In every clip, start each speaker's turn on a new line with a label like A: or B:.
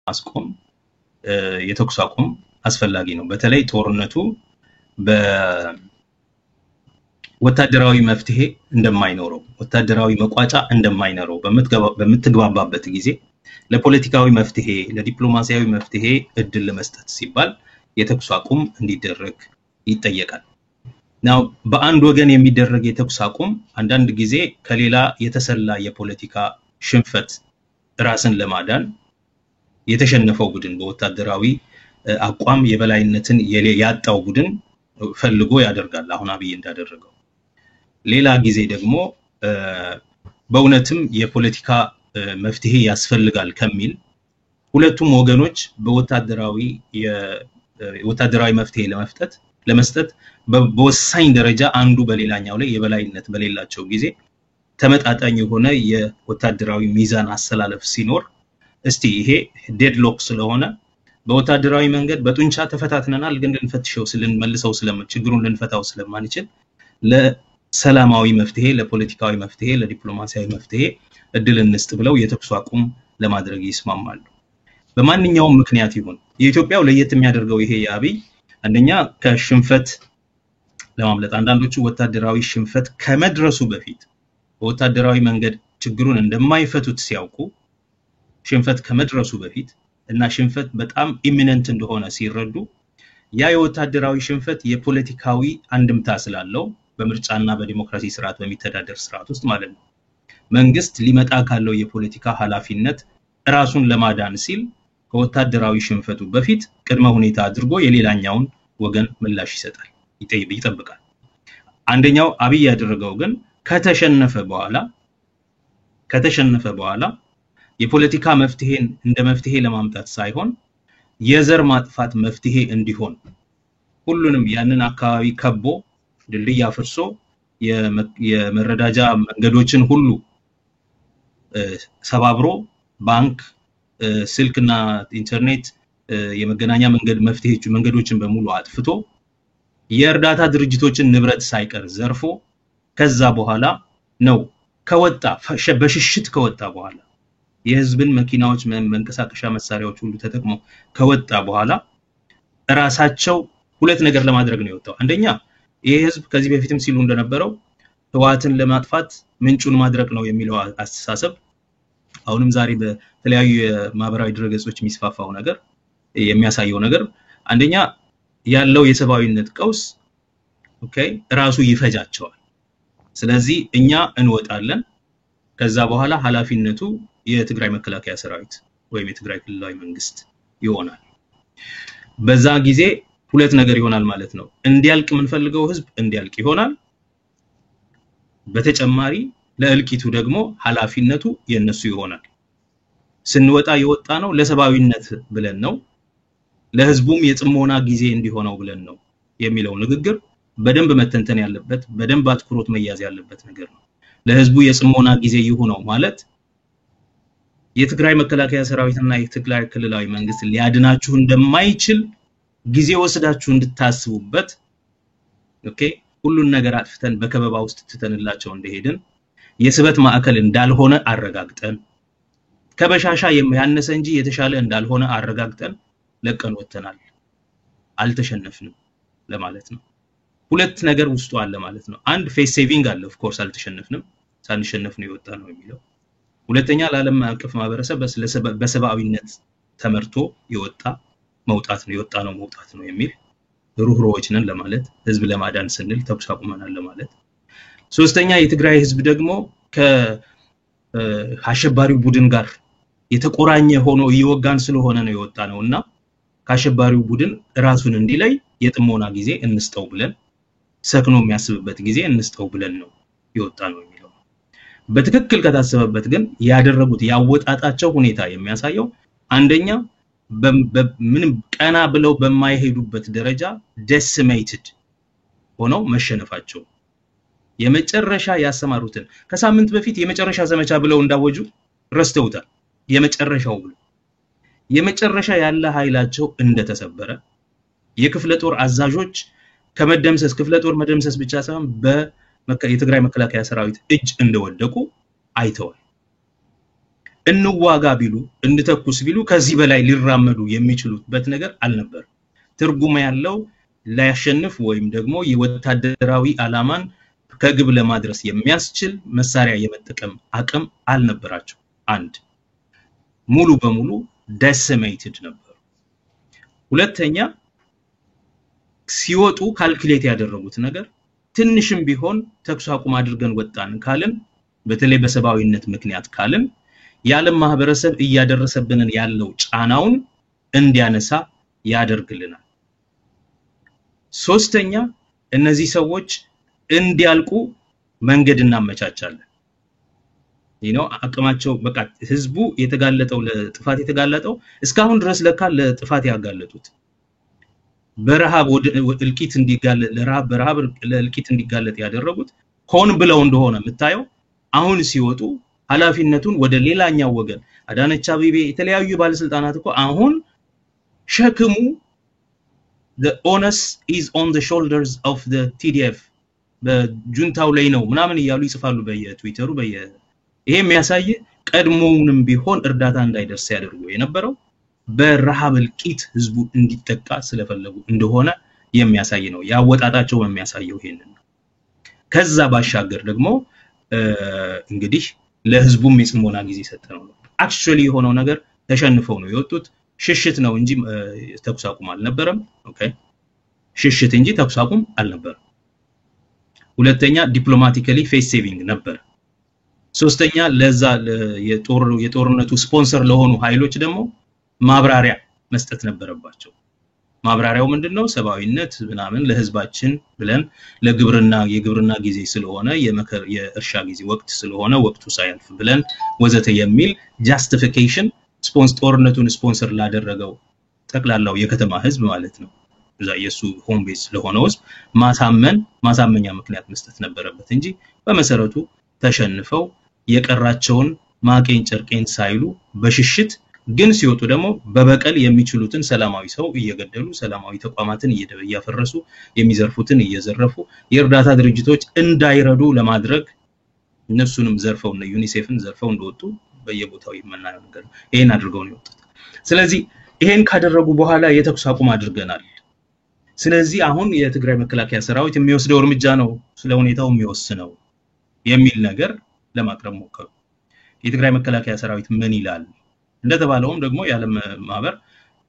A: ለማስቆም የተኩስ አቁም አስፈላጊ ነው በተለይ ጦርነቱ በወታደራዊ መፍትሄ እንደማይኖረው ወታደራዊ መቋጫ እንደማይኖረው በምትግባባበት ጊዜ ለፖለቲካዊ መፍትሄ ለዲፕሎማሲያዊ መፍትሄ እድል ለመስጠት ሲባል የተኩስ አቁም እንዲደረግ ይጠየቃል now በአንድ ወገን የሚደረግ የተኩስ አቁም አንዳንድ ጊዜ ከሌላ የተሰላ የፖለቲካ ሽንፈት ራስን ለማዳን የተሸነፈው ቡድን በወታደራዊ አቋም የበላይነትን ያጣው ቡድን ፈልጎ ያደርጋል አሁን አብይ እንዳደረገው ሌላ ጊዜ ደግሞ በእውነትም የፖለቲካ መፍትሄ ያስፈልጋል ከሚል ሁለቱም ወገኖች በወታደራዊ መፍትሄ ለመስጠት በወሳኝ ደረጃ አንዱ በሌላኛው ላይ የበላይነት በሌላቸው ጊዜ ተመጣጣኝ የሆነ የወታደራዊ ሚዛን አሰላለፍ ሲኖር እስቲ ይሄ ዴድሎክ ስለሆነ በወታደራዊ መንገድ በጡንቻ ተፈታትነናል ግን ልንፈትሽው ስለምንመልሰው ችግሩን ልንፈታው ስለማንችል ለሰላማዊ መፍትሄ ለፖለቲካዊ መፍትሄ ለዲፕሎማሲያዊ መፍትሄ እድል እንስጥ ብለው የተኩስ አቁም ለማድረግ ይስማማሉ በማንኛውም ምክንያት ይሁን የኢትዮጵያው ለየት የሚያደርገው ይሄ ያብይ አንደኛ ከሽንፈት ለማምለጥ አንዳንዶቹ ወታደራዊ ሽንፈት ከመድረሱ በፊት በወታደራዊ መንገድ ችግሩን እንደማይፈቱት ሲያውቁ ሽንፈት ከመድረሱ በፊት እና ሽንፈት በጣም ኢሚነንት እንደሆነ ሲረዱ ያ የወታደራዊ ሽንፈት የፖለቲካዊ አንድምታ ስላለው በምርጫና በዲሞክራሲ ስርዓት በሚተዳደር ስርዓት ውስጥ ማለት ነው መንግስት ሊመጣ ካለው የፖለቲካ ኃላፊነት ራሱን ለማዳን ሲል ከወታደራዊ ሽንፈቱ በፊት ቅድመ ሁኔታ አድርጎ የሌላኛውን ወገን ምላሽ ይሰጣል ይጠብቃል አንደኛው አብይ ያደረገው ግን ከተሸነፈ በኋላ የፖለቲካ መፍትሄን እንደ መፍትሄ ለማምጣት ሳይሆን የዘር ማጥፋት መፍትሄ እንዲሆን ሁሉንም ያንን አካባቢ ከቦ ድልድይ አፍርሶ የመረዳጃ መንገዶችን ሁሉ ሰባብሮ ባንክ ስልክና ኢንተርኔት የመገናኛ መንገዶችን በሙሉ አጥፍቶ የእርዳታ ድርጅቶችን ንብረት ሳይቀር ዘርፎ ከዛ በኋላ ነው በሽሽት ከወጣ በኋላ የህዝብን መኪናዎች መንቀሳቀሻ መሳሪያዎች ሁሉ ተጠቅሞ ከወጣ በኋላ ራሳቸው ሁለት ነገር ለማድረግ ነው የወጣው አንደኛ ይሄ ህዝብ ከዚህ በፊትም ሲሉ እንደነበረው ህዋትን ለማጥፋት ምንጩን ማድረግ ነው የሚለው አስተሳሰብ አሁንም ዛሬ በተለያዩ ማህበራዊ ድረገጾች የሚስፋፋው ነገር የሚያሳየው ነገር አንደኛ ያለው የሰባዊነት ቀውስ ራሱ ይፈጃቸዋል ስለዚህ እኛ እንወጣለን ከዛ በኋላ ኃላፊነቱ የትግራይ መከላከያ ሰራዊት ወይም የትግራይ ክልላዊ መንግስት ይሆናል በዛ ጊዜ ሁለት ነገር ይሆናል ማለት ነው እንዲያልቅ ምንፈልገው ህዝብ እንዲያልቅ ይሆናል በተጨማሪ ለእልቂቱ ደግሞ ኃላፊነቱ የነሱ ይሆናል ስንወጣ የወጣ ነው ለሰባዊነት ብለን ነው ለህዝቡም የጽሞና ጊዜ እንዲሆነው ብለን ነው የሚለው ንግግር በደንብ መተንተን ያለበት በደንብ አትኩሮት መያዝ ያለበት ነገር ነው ለህዝቡ የጽሞና ጊዜ ይሆነው ማለት የትግራይ መከላከያ ሰራዊትና የትግራይ ክልላዊ መንግስት ሊያድናችሁ እንደማይችል ጊዜ ወስዳችሁ እንድታስቡበት ሁሉን ነገር አጥፍተን በከበባ ውስጥ ትተንላቸው እንደሄድን የስበት ማዕከል እንዳልሆነ አረጋግጠን ከበሻሻ የሚያነሰ እንጂ የተሻለ እንዳልሆነ አረጋግጠን ለቀን ወተናል አልተሸነፍንም ለማለት ነው ሁለት ነገር ውስጡ አለ ማለት ነው አንድ ፌስ ሴቪንግ አለ ኦፍ ኮርስ አልተሸነፍንም ሳንሸነፍ ነው የወጣ ነው የሚለው ሁለተኛ ለዓለም አቀፍ ማህበረሰብ በሰባዊነት ተመርቶ የወጣ መውጣት ነው የሚል ሩህሮዎች ነን ለማለት ህዝብ ለማዳን ስንል ተኩስ አቁመናል ለማለት ሶስተኛ የትግራይ ህዝብ ደግሞ ከአሸባሪው ቡድን ጋር የተቆራኘ ሆኖ ይወጋን ስለሆነ ነው የወጣ ነውና ከአሸባሪው ቡድን ራሱን እንዲለይ የጥሞና ጊዜ እንስጠው ብለን ሰክኖ የሚያስብበት ጊዜ እንስጠው ብለን ነው የወጣ ነው የሚለው በትክክል ከታሰበበት ግን ያደረጉት ያወጣጣቸው ሁኔታ የሚያሳየው አንደኛ ምንም ቀና ብለው በማይሄዱበት ደረጃ decimated ሆነው መሸነፋቸው የመጨረሻ ያሰማሩትን ከሳምንት በፊት የመጨረሻ ዘመቻ ብለው እንዳወጁ ረስተውታል የመጨረሻ ያለ ኃይላቸው እንደተሰበረ የክፍለ ጦር አዛዦች ከመደምሰስ ክፍለ ጦር መደምሰስ ብቻ ሳይሆን የትግራይ መከላከያ ሰራዊት እጅ እንደወደቁ አይተዋል እንዋጋ ቢሉ እንተኩስ ቢሉ ከዚህ በላይ ሊራመዱ የሚችሉበት ነገር አልነበር ትርጉም ያለው ላያሸንፍ ወይም ደግሞ የወታደራዊ አላማን ከግብ ለማድረስ የሚያስችል መሳሪያ የመጠቀም አቅም አልነበራቸው አንድ ሙሉ በሙሉ decimated ነበር ሁለተኛ ሲወጡ ካልኩሌት ያደረጉት ነገር ትንሽም ቢሆን ተኩስ አቁም አድርገን ወጣን ካልን በተለይ በሰባዊነት ምክንያት ካልን የዓለም ማህበረሰብ እያደረሰብንን ያለው ጫናውን እንዲያነሳ ያደርግልናል ሶስተኛ እነዚህ ሰዎች እንዲያልቁ መንገድ እናመቻቻለን አቅማቸው በቃ ህዝቡ የተጋለጠው ለጥፋት የተጋለጠው እስካሁን ድረስ ለካ ለጥፋት ያጋለጡት በረሃብ እልቂት እንዲጋለጥ በረሃብ ለእልቂት እንዲጋለጥ ያደረጉት ሆን ብለው እንደሆነ የምታየው አሁን ሲወጡ ኃላፊነቱን ወደ ሌላኛው ወገን አዳነች አቤቤ የተለያዩ ባለስልጣናት እኮ አሁን ሸክሙ the onus is on the shoulders of the TDF በጁንታው ላይ ነው ምናምን ይያሉ ይጽፋሉ በየትዊተሩ ይሄ የሚያሳይ ቀድሞውንም ቢሆን እርዳታ እንዳይደርስ ያደርጉ የነበረው በረሃብ እልቂት ህዝቡ እንዲጠቃ ስለፈለጉ እንደሆነ የሚያሳይ ነው ያወጣጣቸው የሚያሳየው ይሄንን ከዛ ባሻገር ደግሞ እንግዲህ ለህዝቡም የጽሞና ጊዜ ሰጠነው actually የሆነው ነገር ተሸንፈው ነው የወጡት ሽሽት ነው እንጂ ተኩስ አቁም አልነበረም ኦኬ ሽሽት እንጂ ተኩስ አቁም አልነበረም ሁለተኛ ዲፕሎማቲካሊ ፌስ ሴቪንግ ነበር ሶስተኛ ለዛ የጦርነቱ ስፖንሰር ለሆኑ ኃይሎች ደግሞ ማብራሪያ መስጠት ነበረባቸው ማብራሪያው ምንድነው ሰባዊነት ምናምን ለህዝባችን ብለን ለግብርና የግብርና ጊዜ ስለሆነ የእርሻ ጊዜ ወቅት ስለሆነ ወቅቱ ሳይልፍ ብለን ወዘተ የሚል justification ጦርነቱን ስፖንሰር ላደረገው ጠቅላላው የከተማ ህዝብ ማለት ነው እዛ የሱ ሆም ቤዝ ለሆነው ህዝብ ማሳመኛ ምክንያት መስጠት ነበረበት እንጂ በመሰረቱ ተሸንፈው የቀራቸውን ማቄን ጨርቄን ሳይሉ በሽሽት ግን ሲወጡ ደግሞ በበቀል የሚችሉትን ሰላማዊ ሰው እየገደሉ ሰላማዊ ተቋማትን እያፈረሱ የሚዘርፉትን እየዘረፉ የእርዳታ ድርጅቶች እንዳይረዱ ለማድረግ እነሱንም ዘርፈው እና ዩኒሴፍን ዘርፈው እንደወጡ በየቦታው ይመናየው ነገር ይሄን አድርገው ነው የወጡት ስለዚህ ይሄን ካደረጉ በኋላ የተኩስ አቁም አድርገናል ስለዚህ አሁን የትግራይ መከላከያ ሰራዊት የሚወስደው እርምጃ ነው ስለ ሁኔታው የሚወስነው የሚል ነገር ለማቅረብ ሞከሩ የትግራይ መከላከያ ሰራዊት ምን ይላል እንደተባለውም ደግሞ የዓለም ማህበር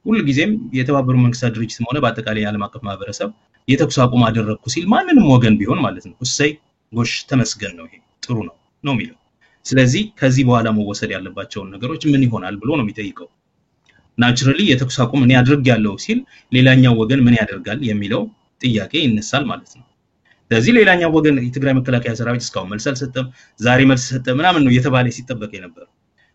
A: ሁሉ ጊዜም የተባበሩ መንግስታት ድርጅትም ሆነ በአጠቃላይ የዓለም አቀፍ ማህበረሰብ የተኩስ አቁም አደረኩ ሲል ማንንም ወገን ቢሆን ማለት ነው እሰይ ጎሽ ተመስገን ነው ይሄ ጥሩ ነው የሚለው ስለዚህ ከዚህ በኋላ መወሰድ ያለባቸው ነገሮች ምን ይሆናል ብሎ ነው የሚጠይቀው ናቹራሊ የተኩስ አቁም እኔ አድርግ ያለው ሲል ሌላኛው ወገን ምን ያደርጋል የሚለው ጥያቄ ይነሳል ማለት ነው ስለዚህ ሌላኛው ወገን የትግራይ መከላከያ ሰራዊት እስካሁን መልስ አልሰጠም ዛሬ መልስ ሰጠ ምናምን ነው የተባለ ሲጠበቅ የነበር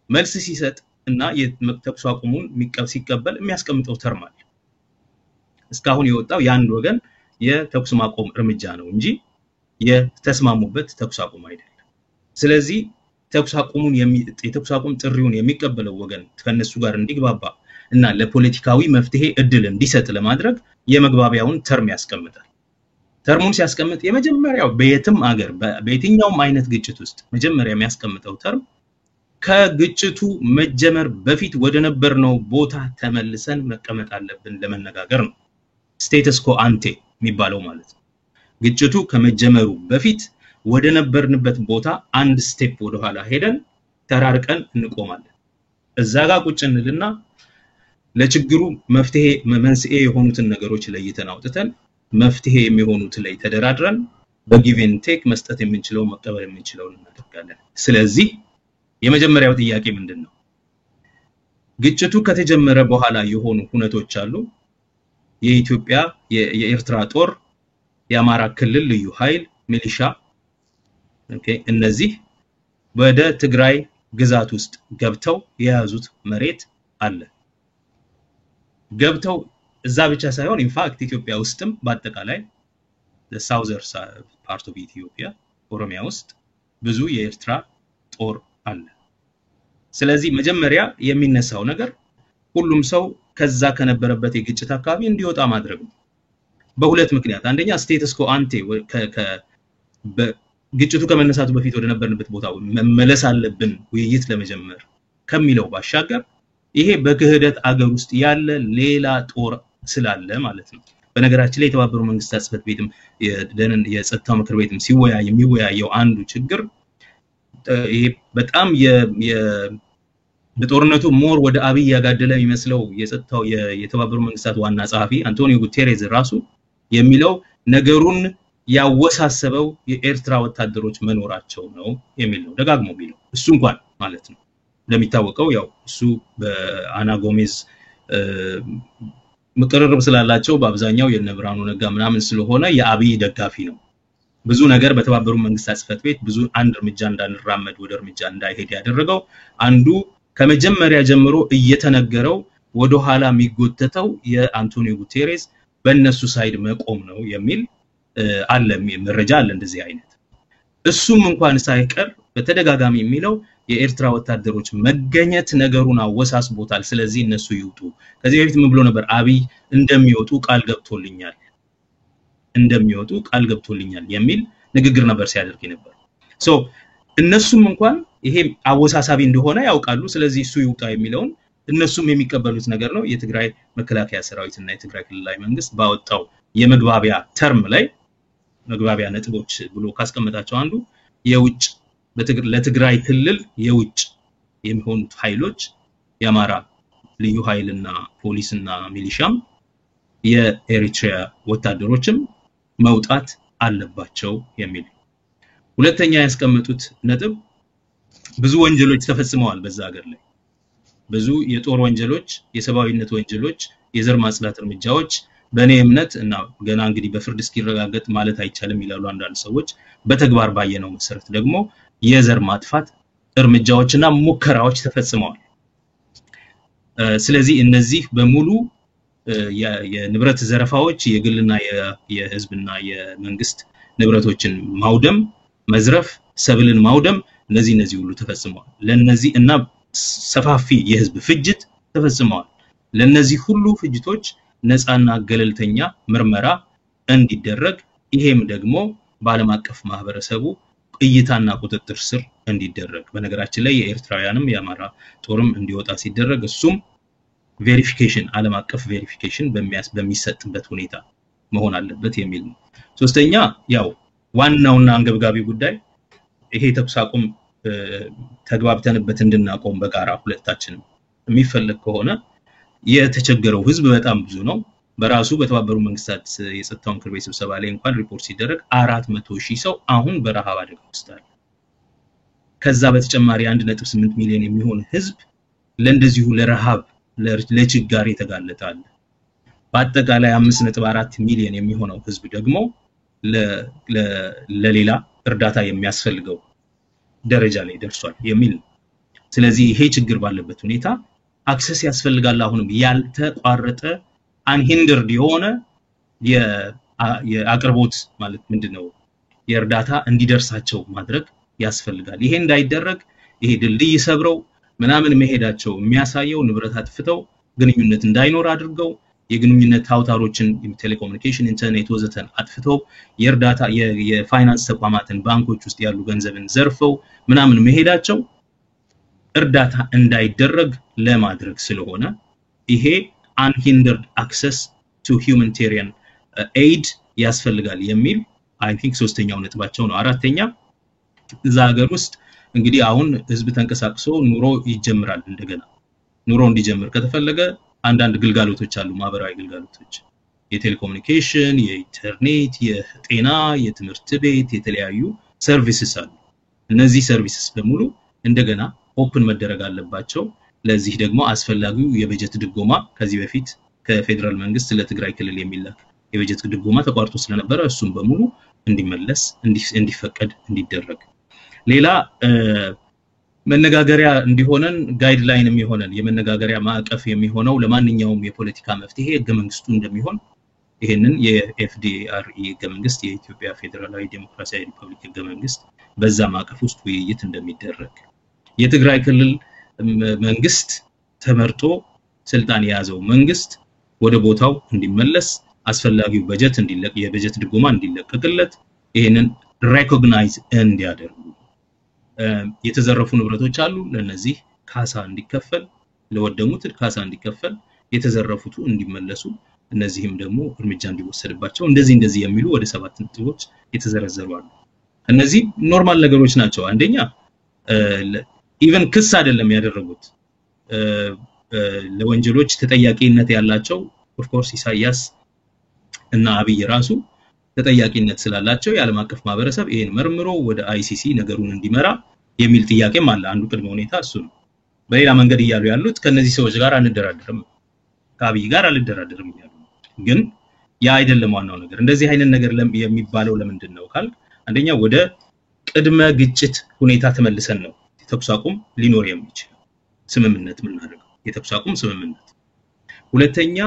A: መልስ ሲሰጥ እና የተኩስ አቁሙን ሲቀበል የሚያስቀምጠው ተርም አለ እስካሁን የወጣው ያን ወገን የተኩስ ማቆም እርምጃ ነው እንጂ የተስማሙበት ተኩስ አቁም አይደለም ስለዚህ የተኩስ አቁም ጥሪውን የሚቀበለው ወገን ከነሱ ጋር እንዲግባባ እና ለፖለቲካዊ መፍትሄ እድል እንዲሰጥ ለማድረግ የመግባቢያውን ተርም ያስቀምጣል ተርሙን ሲያስቀምጥ የመጀመሪያው በየትም ሀገር በየትኛውም አይነት ግጭት ውስጥ መጀመሪያ የሚያስቀምጠው ተርም ከግጭቱ መጀመር በፊት ወደ ነበርነው ቦታ ተመልሰን መቀመጥ አለብን ለመነጋገር ነው ስቴተስ ኮ አንቴ የሚባለው ማለት ነው ግጭቱ ከመጀመሩ በፊት ወደ ነበርንበት ቦታ አንድ ስቴፕ ወደ ኋላ ሄደን ተራርቀን እንቆማለን እዛ ጋር ቁጭ እንልና ለችግሩ መፍትሄ መንስኤ የሆኑትን ነገሮች ለይተን አውጥተን መፍትሄ የሚሆኑት ላይ ተደራድረን በጊቭን ቴክ መስጠት የምንችለው መቀበል የምንችለው እናደርጋለን ስለዚህ የመጀመሪያው ጥያቄ ምንድነው ግጭቱ ከተጀመረ በኋላ የሆኑ ሁነቶች አሉ የኢትዮጵያ የኤርትራ ጦር የአማራ ክልል ልዩ ኃይል ሚሊሻ ኦኬ እነዚህ ወደ ትግራይ ግዛት ውስጥ ገብተው የያዙት መሬት አለ ገብተው እዛ ብቻ ሳይሆን ኢንፋክት ኢትዮጵያ ውስጥም በአጠቃላይ the southern part of Ethiopia ኦሮሚያ ውስጥ ብዙ የኤርትራ ጦር አለ ስለዚህ መጀመሪያ የሚነሳው ነገር ሁሉም ሰው ከዛ ከነበረበት የግጭት አካባቢ እንዲወጣ ማድረግ ነው በሁለት ምክንያት አንደኛ ስቴተስ ኮ አንቴ ግጭቱ ከመነሳቱ በፊት ወደ ነበርንበት ቦታ መመለስ አለብን ውይይት ለመጀመር ከሚለው ባሻገር ይሄ በክህደት አገር ውስጥ ያለ ሌላ ጦር ስላለ ማለት ነው በነገራችን ላይ የተባበሩ መንግስታት ጽፈት ቤትም የጸጥታው ምክር ቤትም የሚወያየው አንዱ ችግር ይሄ በጣም በጦርነቱ ሞር ወደ አብይ ያጋደለ የሚመስለው የጸጥታው የተባበሩ መንግስታት ዋና ጸሐፊ አንቶኒዮ ጉቴሬዝ ራሱ የሚለው ነገሩን ያወሳሰበው የኤርትራ ወታደሮች መኖራቸው ነው የሚለው ደጋግሞ ቢለው እሱ እንኳን ማለት ነው እንደሚታወቀው ያው እሱ በአና ጎሜዝ መቀረረብ ስላላቸው በአብዛኛው የነብራኑ ነጋ ምናምን ስለሆነ የአብይ ደጋፊ ነው ብዙ ነገር በተባበሩ መንግስታት ጽፈት ቤት ብዙ አንድ እርምጃ እንዳንራመድ ወደ እርምጃ እንዳይሄድ ያደረገው አንዱ ከመጀመሪያ ጀምሮ እየተነገረው ወደ ኋላ የሚጎተተው የአንቶኒዮ ጉቴሬዝ በእነሱ ሳይድ መቆም ነው የሚል አለ መረጃ አለ እንደዚህ አይነት እሱም እንኳን ሳይቀር በተደጋጋሚ የሚለው የኤርትራ ወታደሮች መገኘት ነገሩን አወሳስቦታል ስለዚህ እነሱ ይውጡ ከዚህ በፊት ምን ብሎ ነበር አብይ እንደሚወጡ ቃል ገብቶልኛል የሚል ንግግር ነበር ሲያደርግ ነበር ሶ እነሱም እንኳን ይሄ አወሳሳቢ እንደሆነ ያውቃሉ ስለዚህ እሱ ይውጣ የሚለውን እነሱም የሚቀበሉት ነገር ነው የትግራይ መከላከያ ሰራዊትና የትግራይ ክልላዊ መንግስት ባወጣው የመግባቢያ ተርም ላይ መግባቢያ ነጥቦች ብሎ ካስቀመጣቸው አንዱ የውጭ ለትግራይ ክልል የውጭ የሚሆኑት ኃይሎች የአማራ ልዩ ኃይልና ፖሊስና ሚሊሻም የኤሪትሪያ ወታደሮችም መውጣት አለባቸው የሚል ሁለተኛ ያስቀመጡት ነጥብ ብዙ ወንጀሎች ተፈጽመዋል በዛ ሀገር ላይ ብዙ የጦር ወንጀሎች የሰብአዊነት ወንጀሎች የዘር ማጽዳት እርምጃዎች በእኔ እምነት እና ገና እንግዲህ በፍርድ እስኪረጋገጥ ማለት አይቻልም ይላሉ አንዳንድ ሰዎች በተግባር ባየነው መሰረት ደግሞ የዘር ማጥፋት እርምጃዎችና ሙከራዎች ተፈጽመዋል ስለዚህ እነዚህ በሙሉ የንብረት ዘረፋዎች የግልና የህዝብና የመንግስት ንብረቶችን ማውደም መዝረፍ ሰብልን ማውደም እነዚህ ሁሉ ተፈጽመዋል ለነዚህ እና ሰፋፊ የህዝብ ፍጅት ተፈጽመዋል ለነዚህ ሁሉ ፍጅቶች ነፃና ገለልተኛ ምርመራ እንዲደረግ ይሄም ደግሞ በዓለም አቀፍ ማህበረሰቡ እይታና ቁጥጥር ስር እንዲደረግ በነገራችን ላይ የኤርትራውያንም የአማራ ጦርም እንዲወጣ ሲደረግ እሱም ቬሪፊኬሽን ዓለም አቀፍ ቬሪፊኬሽን በሚሰጥበት ሁኔታ መሆን አለበት የሚል ነው ሶስተኛ ያው ዋናውና አንገብጋቢ ጉዳይ ይሄ ተኩስ አቁም ተግባብተንበት እንድናቆም በጋራ ሁለታችንም የሚፈልግ ከሆነ የተቸገረው ህዝብ በጣም ብዙ ነው በራሱ በተባበሩ መንግስታት የጸጥታው ምክር ቤት ስብሰባ ላይ እንኳን ሪፖርት ሲደረግ 400,000 ሰው አሁን በረሃብ አደጋ ውስጥ አለ ከዛ በተጨማሪ 1.8 ሚሊዮን የሚሆን ህዝብ ለእንደዚሁ ለረሃብ ለችጋር የተጋለጣል በአጠቃላይ 5.4 ሚሊዮን የሚሆነው ህዝብ ደግሞ ለሌላ እርዳታ የሚያስፈልገው ደረጃ ላይ ደርሷል የሚል ስለዚህ ይሄ ችግር ባለበት ሁኔታ አክሰስ ያስፈልጋል አሁንም ያልተቋረጠ አንሂንደርድ የሆነ የአቅርቦት ማለት ምንድነው የእርዳታ እንዲደርሳቸው ማድረግ ያስፈልጋል ይሄ እንዳይደረግ ይሄ ድልድይ ሰብረው ምናምን መሄዳቸው የሚያሳየው ንብረት አጥፍተው ግንኙነት እንዳይኖር አድርገው የግንኙነት አውታሮችን ቴሌኮሙኒኬሽን ኢንተርኔት ወዘተን አጥፍተው የእርዳታ የፋይናንስ ተቋማትን ባንኮች ውስጥ ያሉ ገንዘብን ዘርፈው ምናምን መሄዳቸው እርዳታ እንዳይደረግ ለማድረግ ስለሆነ ይሄ unhindered access to humanitarian aid ያስፈልጋል የሚል I think ሶስተኛው ነጥባቸው ነው አራተኛ እዛ ሀገር ውስጥ እንግዲህ አሁን ህዝብ ተንቀሳቅሶ ኑሮ ይጀምራል እንደገና ኑሮ እንዲጀምር ከተፈለገ አንዳንድ ግልጋሎቶች አሉ ማህበራዊ ግልጋሎቶች የቴሌኮሙኒኬሽን የኢንተርኔት የጤና የትምህርት ቤት የተለያዩ ሰርቪስስ አሉ እነዚህ ሰርቪስስ በሙሉ እንደገና ኦፕን መደረግ አለባቸው ለዚህ ደግሞ አስፈላጊው የበጀት ድጎማ ከዚህ በፊት ከፌደራል መንግስት ለትግራይ ክልል የሚላክ የበጀት ድጎማ ተቋርጦ ስለነበረ እሱም በሙሉ እንዲመለስ እንዲፈቀድ እንዲደረግ ሌላ መነጋገሪያ እንዲሆነን ጋይድላይን የሚሆነን የመነጋገሪያ ማዕቀፍ የሚሆነው ለማንኛውም የፖለቲካ መፍትሄ ህገ መንግስቱ እንደሚሆን ይሄንን የኤፍዲአር ህገ መንግስት የኢትዮጵያ ፌደራላዊ ዴሞክራሲያዊ ሪፐብሊክ ህገ መንግስት በዛ ማዕቀፍ ውስጥ ውይይት እንደሚደረግ የትግራይ ክልል መንግስት ተመርጦ ስልጣን የያዘው መንግስት ወደ ቦታው እንዲመለስ አስፈላጊው በጀት እንዲለቅ የበጀት ድጎማ እንዲለቀቅለት ይሄንን ሪኮግናይዝ እንዲያደርጉ የተዘረፉ ንብረቶች አሉ ለነዚህ ካሳ እንዲከፈል ለወደሙት ካሳ እንዲከፈል የተዘረፉቱ እንዲመለሱ እነዚህም ደግሞ እርምጃ እንዲወሰድባቸው እንደዚህ የሚሉ ወደ 7 ነጥቦች የተዘረዘሩ አሉ እነዚህ ኖርማል ነገሮች ናቸው አንደኛ ኢቨን ክስ አይደለም ያደረጉት ለወንጀሎች ተጠያቂነት ያላቸው ኦፍ ኮርስ ኢሳያስ እና አብይ ራሱ ተጠያቂነት ስላላቸው የዓለም አቀፍ ማህበረሰብ ይሄን መርምሮ ወደ አይሲሲ ነገሩን እንዲመራ የሚል ጥያቄም አለ አንዱ ቅድመ ሁኔታ እሱ ነው በሌላ መንገድ ይያሉ ያሉት ከነዚህ ሰዎች ጋር አንደራደርም ከአብይ ጋር አልደራደርም ይላሉ ግን ያ አይደለም ዋናው ነገር እንደዚህ አይነት ነገር የሚባለው ለምንድን ነው ካል አንደኛ ወደ ቅድመ ግጭት ሁኔታ ተመልሰን ነው የተኩስ አቁም ሊኖር የሚችል ስምምነት ምናደርገው የተኩስ አቁም ስምምነት ሁለተኛ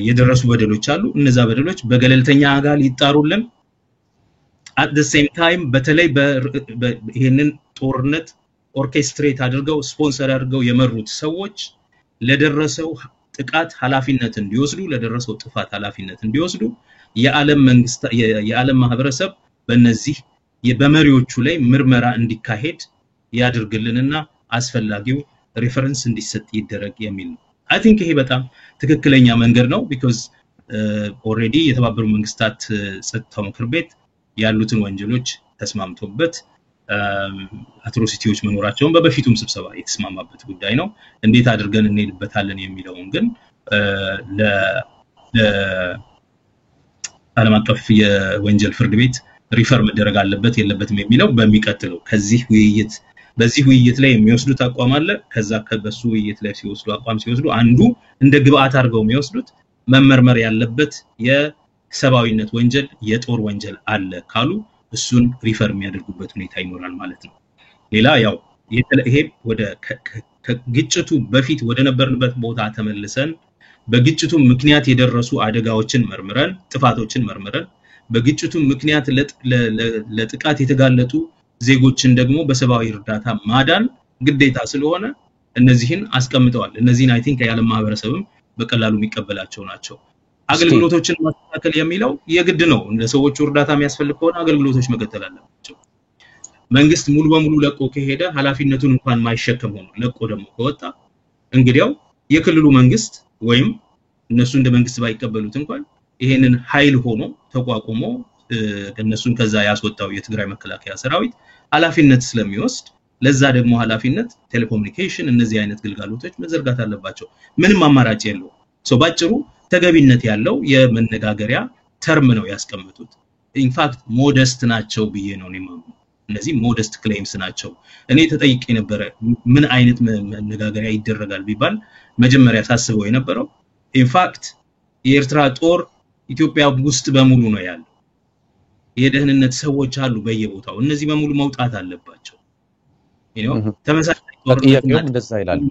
A: የደረሱ በደሎች አሉ እነዛ በደሎች በገለልተኛ አጋል ይጣሩልን at the same time በተለይ ይሄንን ጦርነት ኦርኬስትሬት አድርገው ስፖንሰር አድርገው የመሩት ሰዎች ለደረሰው ጥቃት ኃላፊነት እንዲወስዱ ለደረሰው ጥፋት ኃላፊነት እንዲወስዱ የዓለም ማህበረሰብ በእነዚህ በመሪዎቹ ላይ ምርመራ እንዲካሄድ ያድርግልንና አስፈላጊው ሪፈረንስ እንዲሰጥ ይደረግ የሚል ነው I think ይሄ በጣም ትክክለኛ መንገድ ነው because already የተባበሩት መንግስታት ጸጥታው ምክር ቤት ያሉትን ወንጀሎች ተስማምቶበት አትሮሲቲዎች መኖራቸውን በበፊቱም ስብሰባ የተስማማበት ጉዳይ ነው እንዴት አድርገን እንሄድበታለን የሚለውን ግን ዓለም አቀፍ የወንጀል ፍርድ ቤት ሪፈር መደረግ አለበት የለበትም የሚለው በሚቀጥለው በዚህ ውይይት ላይ የሚወስዱት አቋም አለ ከዛ ከበሱ ውይይት ላይ ሲወስዱ አንዱ እንደ ግብአት አድርገው የሚወስዱት መመርመር ያለበት የሰብአዊነት ወንጀል የጦር ወንጀል አለ ካሉ እሱን ሪፈር የሚያደርጉበት ሁኔታ ይኖራል ማለት ነው ሌላ ያው ይሄ ወደ ግጭቱ በፊት ወደ ነበርንበት ቦታ ተመልሰን በግጭቱ ምክንያት የደረሱ አደጋዎችን መርምረን ጥፋቶችን መርምረን በግጭቱ ምክንያት ለጥቃት የተጋለጡ ዜጎችን ደግሞ በሰብአዊ እርዳታ ማዳን ግዴታ ስለሆነ እነዚህን አስቀምጠዋል እነዚህን አይ ቲንክ የዓለም ማህበረሰብም በቀላሉ የሚቀበላቸው ናቸው አገልግሎቶችን ማስተካከል የሚለው የግድ ነው ለሰዎች እርዳታ የሚያስፈልግ ከሆነ አገልግሎቶች መቀጠል አለባቸው መንግስት ሙሉ በሙሉ ለቆ ከሄደ ኃላፊነቱን እንኳን ማይሸከም ሆኖ ለቆ ደግሞ ከወጣ እንግዲያው የክልሉ መንግስት ወይም እነሱ እንደ መንግስት ባይቀበሉት እንኳን ይሄንን ኃይል ሆኖ ተቋቁሞ እነሱን ከዛ ያስወጣው የትግራይ መከላከያ ሰራዊት ኃላፊነት ስለሚወስድ ለዛ ደግሞ ኃላፊነት ቴሌኮሙኒኬሽን እነዚህ አይነት ግልጋሎቶች መዘርጋት አለባቸው ምንም አማራጭ የለው ባጭሩ ተገቢነት ያለው የመነጋገሪያ ተርም ነው ያስቀምጡት ኢንፋክት ሞደስት ናቸው ብዬ ነው የማምነው እነዚህ ሞደስት ክሌምስ ናቸው እኔ ተጠይቄ ነበር ምን አይነት መነጋገሪያ ይደረጋል ቢባል መጀመሪያ ታስበው የነበረው ኢንፋክት የኤርትራ ጦር ኢትዮጵያ ውስጥ በሙሉ ነው ያለው የደህንነት ሰዎች አሉ በየቦታው እነዚህ በሙሉ መውጣት አለባቸው ተመሳሳይ
B: ጥያቄው እንደዛ ይላል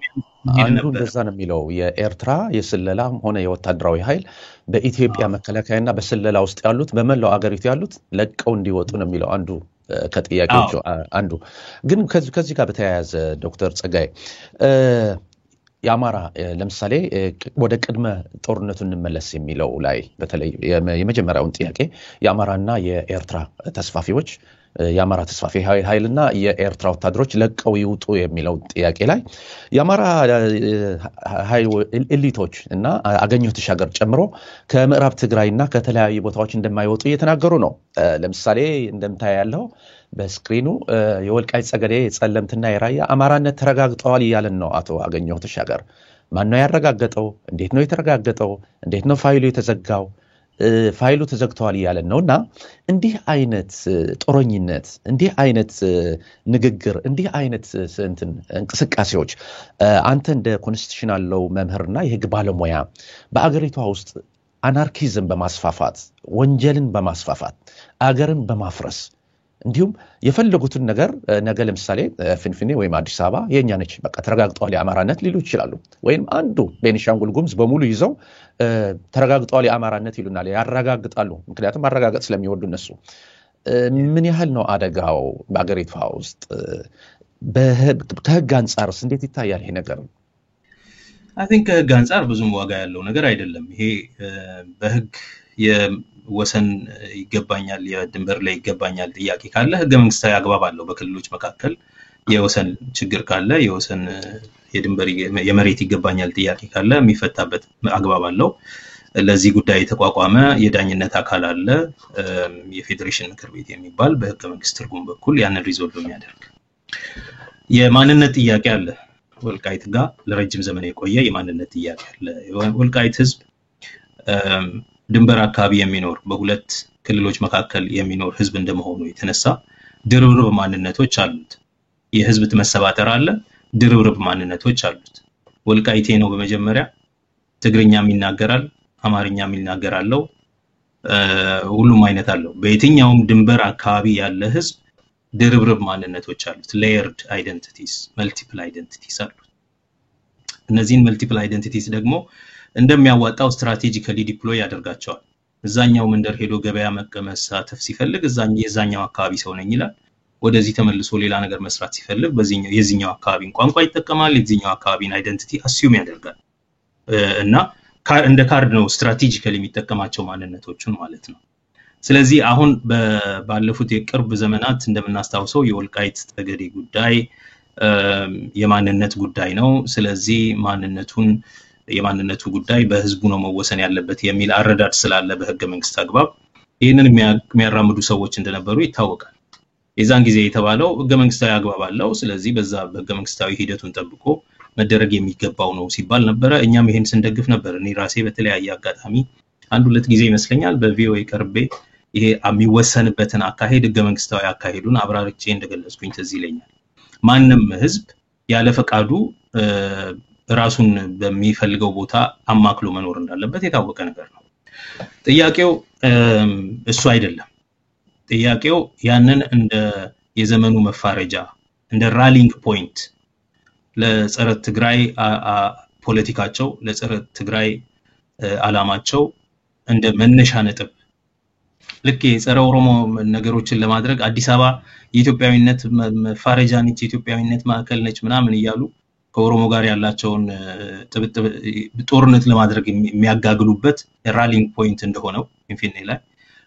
B: አንዱ እንደዛ ነው የሚለው የኤርትራ የስለላም ሆነ የወታደራዊ ኃይል በኢትዮጵያ መከላከያና በስለላ ውስጥ ያሉት በመላው አገሪቱ ያሉት ለቀው እንዲወጡ ነው የሚለው አንዱ ከጥያቄዎቹ አንዱ ግን ከዚህ ጋር በተያያዘ ዶክተር ጸጋይ ያማራ ለምሳሌ ወደ ቅድመ ጦርነቱ እንመለስ የሚለው ላይ በተለይ የመጀመሪያውን ጥያቄ ያማራና የኤርትራ ተስፋፊዎች ያማራ ተስፋፊ ኃይልና የኤርትራ ወታደሮች ለቀው ይውጡ የሚለው ጥያቄ ላይ ያማራ ኃይል ኤሊቶች እና አገኘሁ ተሻገር ጨምሮ ከምዕራብ ትግራይና ከተለያዩ ቦታዎች እንደማይወጡ እየተናገሩ ነው ለምሳሌ እንደምታያለው በስክሪኑ የወልቃይት ጸገዴ ጸለምትና የራያ አማራነት ተረጋግጧል ይያለን ነው አቶ አገኘሁ ተሻገር ማን ነው ያረጋገጠው እንዴት ነው የተረጋገጠው እንዴት ነው ፋይሉ የተዘጋው ፋይሉ ተዘግቷል ይያለን ነውና እንዲህ አይነት ጦረኝነት እንዲህ አይነት ንግግር እንዲህ አይነት እንቅስቃሴዎች አንተ እንደ ኮንስቲቱሽናል ሎው መምህርና የህግ ባለሙያ በአገሪቷ ውስጥ አናርኪዝም በማስፋፋት ወንጀልን በማስፋፋት አገርን በማፍረስ እንዲሁም የፈለጉትን ነገር ነገ ለምሳሌ ፍንፍኔ ወይም አዲስ አበባ የኛ ነች በቃ ተረጋግጧል የአማራነት ሊሉ ይችላሉ ወይም አንዱ ቤኒሻንጉል ጉሙዝ በሙሉ ይዘው ተረጋግጧል የአማራነት ይሉናል ያረጋግጣሉ ምክንያቱም ማረጋገጥ ስለሚወዱ እነሱ ምን ያህል ነው አደጋው በአገሪቷ ውስጥ ከህግ አንፃርስ እንዴት ይታያል ይሄ ነገር
A: I think ከህግ አንፃር ብዙም ዋጋ ያለው ነገር አይደለም ይሄ በህግ የወሰን ይገባኛል የድንበር ላይ ይገባኛል ጥያቄ ካለ ህገ መንግስታዊ አግባብ አለው በክልሎች መካከል የወሰን ችግር ካለ የወሰን የድንበር የመሬት ይገባኛል ጥያቄ ካለ የሚፈታበት አግባብ አለው። ለዚህ ጉዳይ የተቋቋመ የዳኝነት አካል አለ፣ የፌዴሬሽን ምክር ቤት የሚባል በህገ መንግስት ትርጉም በኩል ያንን ሪዞልቭ የሚያደርግ። የማንነት ጥያቄ አለ ወልቃይት ጋር ለረጅም ዘመን የቆየ የማንነት ጥያቄ አለ። ወልቃይት ህዝብ ድንበር አካባቢ የሚኖር በሁለት ክልሎች መካከል የሚኖር ህዝብ እንደመሆኑ የተነሳ ድርብርብ ማንነቶች አሉት። የህዝብ መሰባጠር አለ፣ ድርብርብ ማንነቶች አሉት። ወልቃይቴ ነው በመጀመሪያ ትግርኛም ይናገራል፣ አማርኛም ይናገራል፣ ሁሉም አይነት አለው። በየትኛውም ድንበር አካባቢ ያለ ህዝብ ድርብርብ ማንነቶች አሉት። ሌየርድ አይደንቲቲስ፣ መልቲፕል አይደንቲቲስ አሉት። እነዚህን መልቲፕል አይደንቲቲስ ደግሞ እንደሚያዋጣው ስትራቴጂካሊ ዲፕሎይ ያደርጋቸዋል። እዛኛው መንደር ሄዶ ገበያ መሳተፍ ሲፈልግ የዛኛው አካባቢ ሰው ነኝ ይላል። ወደዚህ ተመልሶ ሌላ ነገር መስራት ሲፈልግ በዚህኛው የዚህኛው አካባቢን ቋንቋ ይጠቀማል፣ የዚህኛው አካባቢን አይደንቲቲ አስዩም ያደርጋል እና እንደ ካርድ ነው ስትራቴጂካሊ የሚጠቀማቸው ማንነቶቹን ማለት ነው። ስለዚህ አሁን ባለፉት የቅርብ ዘመናት እንደምናስታውሰው የወልቃይት ጠገዴ ጉዳይ የማንነት ጉዳይ ነው። ስለዚህ የማንነቱ ጉዳይ በህዝቡ ነው መወሰን ያለበት የሚል አረዳድ ስላለ በህገ መንግስት አግባብ ይህንን የሚያራምዱ ሰዎች እንደነበሩ ይታወቃል። የዛን ጊዜ የተባለው ህገ መንግስታዊ አግባብ አለው፣ ስለዚህ በዛ በህገ መንግስታዊ ሂደቱን ጠብቆ መደረግ የሚገባው ነው ሲባል ነበር። እኛም ይሄን ስንደግፍ ነበር። እኔ ራሴ በተለያየ አጋጣሚ አንድ ሁለት ጊዜ ይመስለኛል በቪኦኤ ቀርቤ ይሄ የሚወሰንበትን አካሄድ ህገ መንግስታዊ አካሄዱን አብራርቼ እንደገለጽኩኝ ትዝ ይለኛል። ማንም ህዝብ ያለ ፈቃዱ ራሱን በሚፈልገው ቦታ አማክሎ መኖር እንዳለበት የታወቀ ነገር ነው። ጥያቄው እሱ አይደለም። ጥያቄው ያንን እንደ የዘመኑ መፋረጃ እንደ ራሊንግ ፖይንት ለጸረ ትግራይ ፖለቲካቸው ለጸረ ትግራይ አላማቸው እንደ መነሻ ነጥብ ልክ የጸረ ኦሮሞ ነገሮችን ለማድረግ አዲስ አበባ የኢትዮጵያዊነት መፋረጃ ነች፣ የኢትዮጵያዊነት ማዕከል ነች ምናምን እያሉ ከኦሮሞ ጋር ያላቸውን ጦርነት ለማድረግ የሚያጋግሉበት ራሊንግ ፖይንት እንደሆነው ኢንፊኒቲ ላይ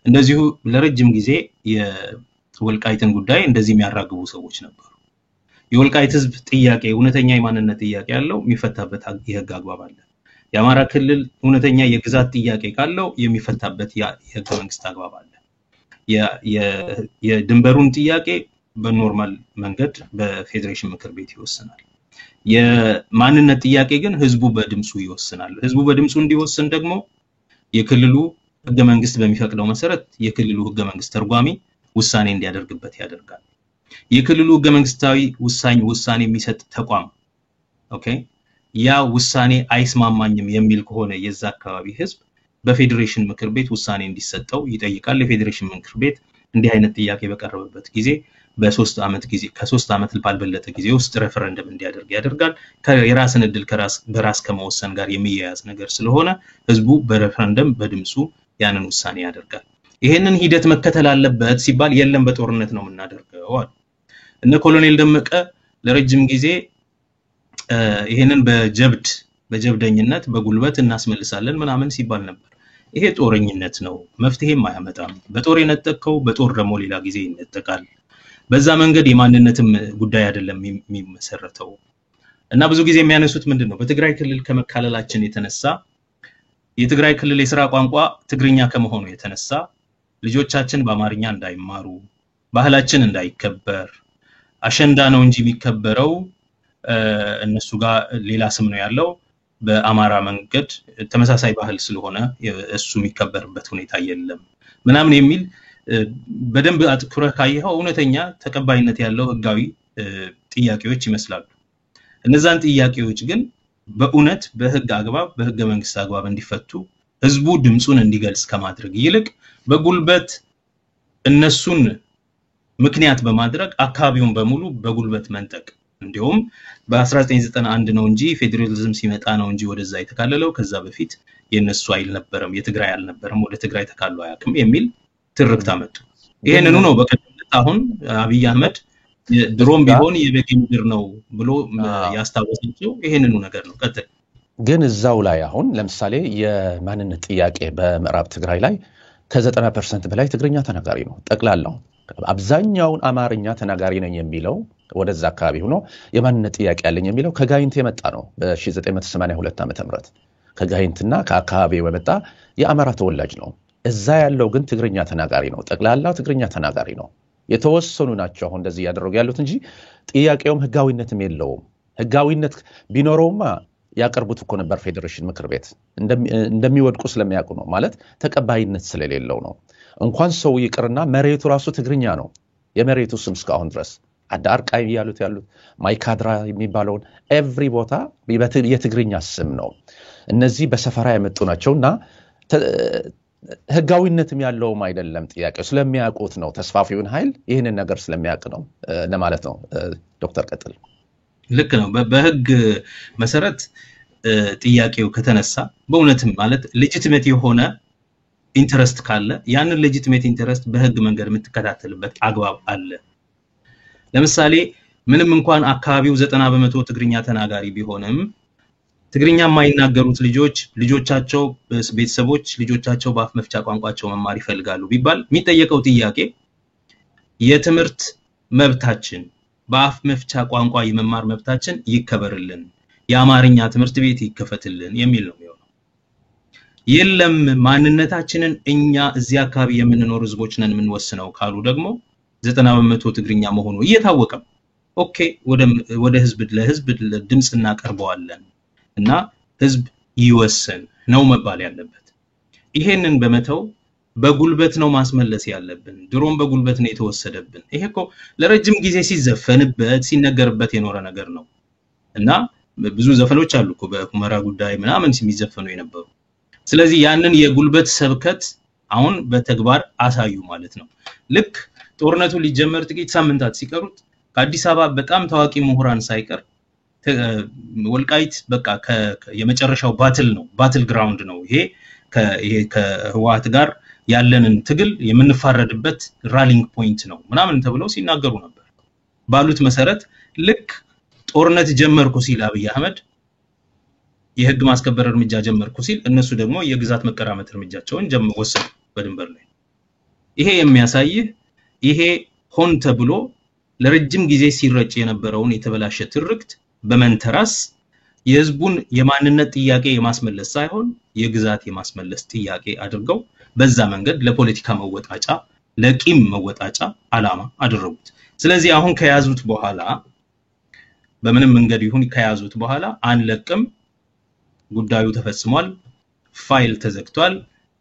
A: እንደዚሁ ለረጅም ጊዜ የወልቃይትን ጉዳይ እንደዚህ የሚያራግቡ ሰዎች ነበሩ። የወልቃይት ህዝብ ጥያቄ እውነተኛ የማንነት ጥያቄ ያለው የሚፈታበት የህግ አግባብ አለ። የአማራ ክልል እውነተኛ የግዛት ጥያቄ ካለው የሚፈታበት የህገ መንግስት አግባብ አለ። የድንበሩን ጥያቄ በኖርማል መንገድ በፌዴሬሽን ምክር ቤት ይወሰናል። የማንነት ጥያቄ ግን ህዝቡ በድምጹ ይወስናል። ህዝቡ በድምጹ እንዲወስን ደግሞ የክልሉ ህገ መንግስት በሚፈቅደው መሰረት የክልሉ ህገ መንግስት ተርጓሚ ውሳኔ እንዲያደርግበት ያደርጋል። የክልሉ ህገ መንግስታዊ ውሳኔ የሚሰጥ ተቋም ያ ውሳኔ አይስማማኝም የሚል ከሆነ የዛ አካባቢ ህዝብ በፌዴሬሽን ምክር ቤት ውሳኔ እንዲሰጠው ይጠይቃል። የፌዴሬሽን ምክር ቤት እንዲህ አይነት ጥያቄ በቀረበበት ጊዜ በ3 ዓመት ጊዜ ከ3 ዓመት ባልበለጠ ጊዜ ውስጥ ሬፈረንደም እንዲያደርግ ያደርጋል። የራስን እድል በራስ ከመወሰን ጋር የሚያያዝ ነገር ስለሆነ ህዝቡ በሬፈረንደም በድምጹ ያንን ውሳኔ ያደርጋል። ይሄንን ሂደት መከተል አለበት ሲባል የለም በጦርነት ነው የምናደርገው አሉ። እነ ኮሎኔል ደመቀ ለረጅም ጊዜ ይሄንን በጀብደኝነት በጉልበት እናስመልሳለን ምናምን ሲባል ነበር። ይሄ ጦረኝነት ነው፣ መፍትሄም አያመጣም። በጦር የነጠቀው በጦር ደግሞ ሌላ ጊዜ ይነጠቃል። በዛ መንገድ የማንነትም ጉዳይ አይደለም የሚመሰረተው እና ብዙ ጊዜ የሚያነሱት ምንድነው በትግራይ ክልል ከመካለላችን የተነሳ የትግራይ ክልል የሥራ ቋንቋ ትግርኛ ከመሆኑ የተነሳ ልጆቻችን በአማርኛ እንዳይማሩ፣ ባህላችን እንዳይከበር፣ አሸንዳ ነው እንጂ የሚከበረው እነሱ ጋር ሌላ ስም ነው ያለው በአማራ መንገድ ተመሳሳይ ባህል ስለሆነ እሱ የሚከበርበት ሁኔታ የለም ምናምን የሚል በደንብ አጥኩረህ ካየኸው እውነተኛ ተቀባይነት ያለው ህጋዊ ጥያቄዎች ይመስላሉ። እነዛን ጥያቄዎች ግን በእውነት በህግ አግባብ በህገ መንግስት አግባብ እንዲፈቱ ህዝቡ ድምጹን እንዲገልጽ ከማድረግ ይልቅ በጉልበት እነሱን ምክንያት በማድረግ አካባቢውን በሙሉ በጉልበት መንጠቅ እንዲሁም በ1991 ነው እንጂ ፌዴራሊዝም ሲመጣ ነው እንጂ ወደዛ የተካለለው ከዛ በፊት የነሱ አይል ነበርም የትግራይ አልነበርም ወደ ትግራይ ተካለው አያውቅም የሚል ትርክት አመጡ። ይሄንኑ ነው በቀጥታ አሁን አብይ አህመድ ድሮም ቢሆን የበጌ ምድር ነው ብሎ ያስታወሰው ይሄንኑ ነገር ነው። ቀጥል።
B: ግን እዛው ላይ አሁን ለምሳሌ የማንነት ጥያቄ በምዕራብ ትግራይ ላይ ከ90% በላይ ትግርኛ ተናጋሪ ነው ጠቅላላው። አብዛኛውን አማርኛ ተናጋሪ ነኝ የሚለው ወደዛ አካባቢ ሆኖ የማንነት ጥያቄ ያለኝ የሚለው ከጋይንት የመጣ ነው። በ1982 ዓ.ም ከጋይንትና ከአካባቢው የመጣ የአማራ ተወላጅ ነው። እዛ ያለው ግን ትግርኛ ተናጋሪ ነው። ጠቅላላው ትግርኛ ተናጋሪ ነው። የተወሰኑ ናቸው አሁን እንደዚህ ያደረጉ ያሉት እንጂ ጥያቄውም ህጋዊነትም የለውም። ህጋዊነት ቢኖረውማ ያቀርቡት እኮ ነበር ፌዴሬሽን ምክር ቤት እንደሚወድቁ ስለሚያውቁ ነው። ማለት ተቀባይነት ስለሌለው ነው። እንኳን ሰው ይቅርና መሬቱ ራሱ ትግርኛ ነው። የመሬቱ ስም እስካሁን ድረስ አዳርቃይ ያሉት ማይካድራ የሚባለውን ኤቭሪ ቦታ የትግርኛ ስም ነው። እነዚህ በሰፈራ የመጡ ናቸውና ህጋዊነትም ያለውም አይደለም። ጥያቄው ስለሚያውቁት ነው። ተስፋፊውን ኃይል ይህንን ነገር ስለሚያውቅ ነው ለማለት ነው። ዶክተር ቀጥል።
A: ልክ ነው። በህግ መሰረት ጥያቄው ከተነሳ በእውነትም ማለት ሌጂቲሜት የሆነ ኢንተረስት ካለ ያንን ሌጂቲሜት ኢንተረስት በህግ መንገድ የምትከታተልበት አግባብ አለ። ለምሳሌ ምንም እንኳን አካባቢው 90% ትግርኛ ተናጋሪ ቢሆንም ትግርኛ የማይናገሩት ልጆቻቸው ቤተሰቦች ልጆቻቸው በአፍ መፍቻ ቋንቋቸው መማር ይፈልጋሉ ቢባል የሚጠየቀው ጥያቄ የትምህርት መብታችን በአፍ መፍቻ ቋንቋ የመማር መብታችን ይከበርልን፣ የአማርኛ ትምህርት ቤት ይከፈትልን የሚል ነው የሚሆነው። የለም ማንነታችንን እኛ እዚህ አካባቢ የምንኖር ህዝቦች ነን የምንወስነው ካሉ ደግሞ 90% ትግርኛ መሆኑ እየታወቀ ኦኬ ወደ ለህዝብ ድምጽ እናቀርበዋለን እና ህዝብ ይወሰን ነው መባል ያለበት። ይሄንን በመተው በጉልበት ነው ማስመለስ ያለብን። ድሮም በጉልበት ነው የተወሰደብን። ይሄኮ ለረጅም ጊዜ ሲዘፈንበት ሲነገርበት የኖረ ነገር ነው እና ብዙ ዘፈኖች አሉ እኮ በሁመራ ጉዳይ ምናምን ሲሚዘፈኑ የነበሩ። ስለዚህ ያንን የጉልበት ሰብከት አሁን በተግባር አሳዩ ማለት ነው። ልክ ጦርነቱ ሊጀመር ጥቂት ሳምንታት ሲቀሩት ከአዲስ አበባ በጣም ታዋቂ ምሁራን ሳይቀር ወልቃይት በቃ የመጨረሻው ባትል ግራውንድ ነው ይሄ ከህወሓት ጋር ያለንን ትግል የምንፋረድበት ራሊንግ ፖይንት ነው ምናምን ተብለው ሲናገሩ ነበር። ባሉት መሰረት ልክ ጦርነት ጀመርኩ ሲል አብይ አህመድ የህግ ማስከበር እርምጃ ጀመርኩ ሲል እነሱ ደግሞ የግዛት መቀራመት እርምጃቸውን ወሰዱ በድንበር ላይ። ይሄ የሚያሳይህ ይሄ ሆን ተብሎ ለረጅም ጊዜ ሲረጭ የነበረውን የተበላሸ ትርክት በመንተራስ የህዝቡን የማንነት ጥያቄ የማስመለስ ሳይሆን የግዛት የማስመለስ ጥያቄ አድርገው በዛ መንገድ ለፖለቲካ መወጣጫ ለቂም መወጣጫ አላማ አደረጉት። ስለዚህ አሁን ከያዙት በኋላ በምንም መንገድ ይሁን ከያዙት በኋላ አንለቅም፣ ጉዳዩ ተፈጽሟል፣ ፋይል ተዘግቷል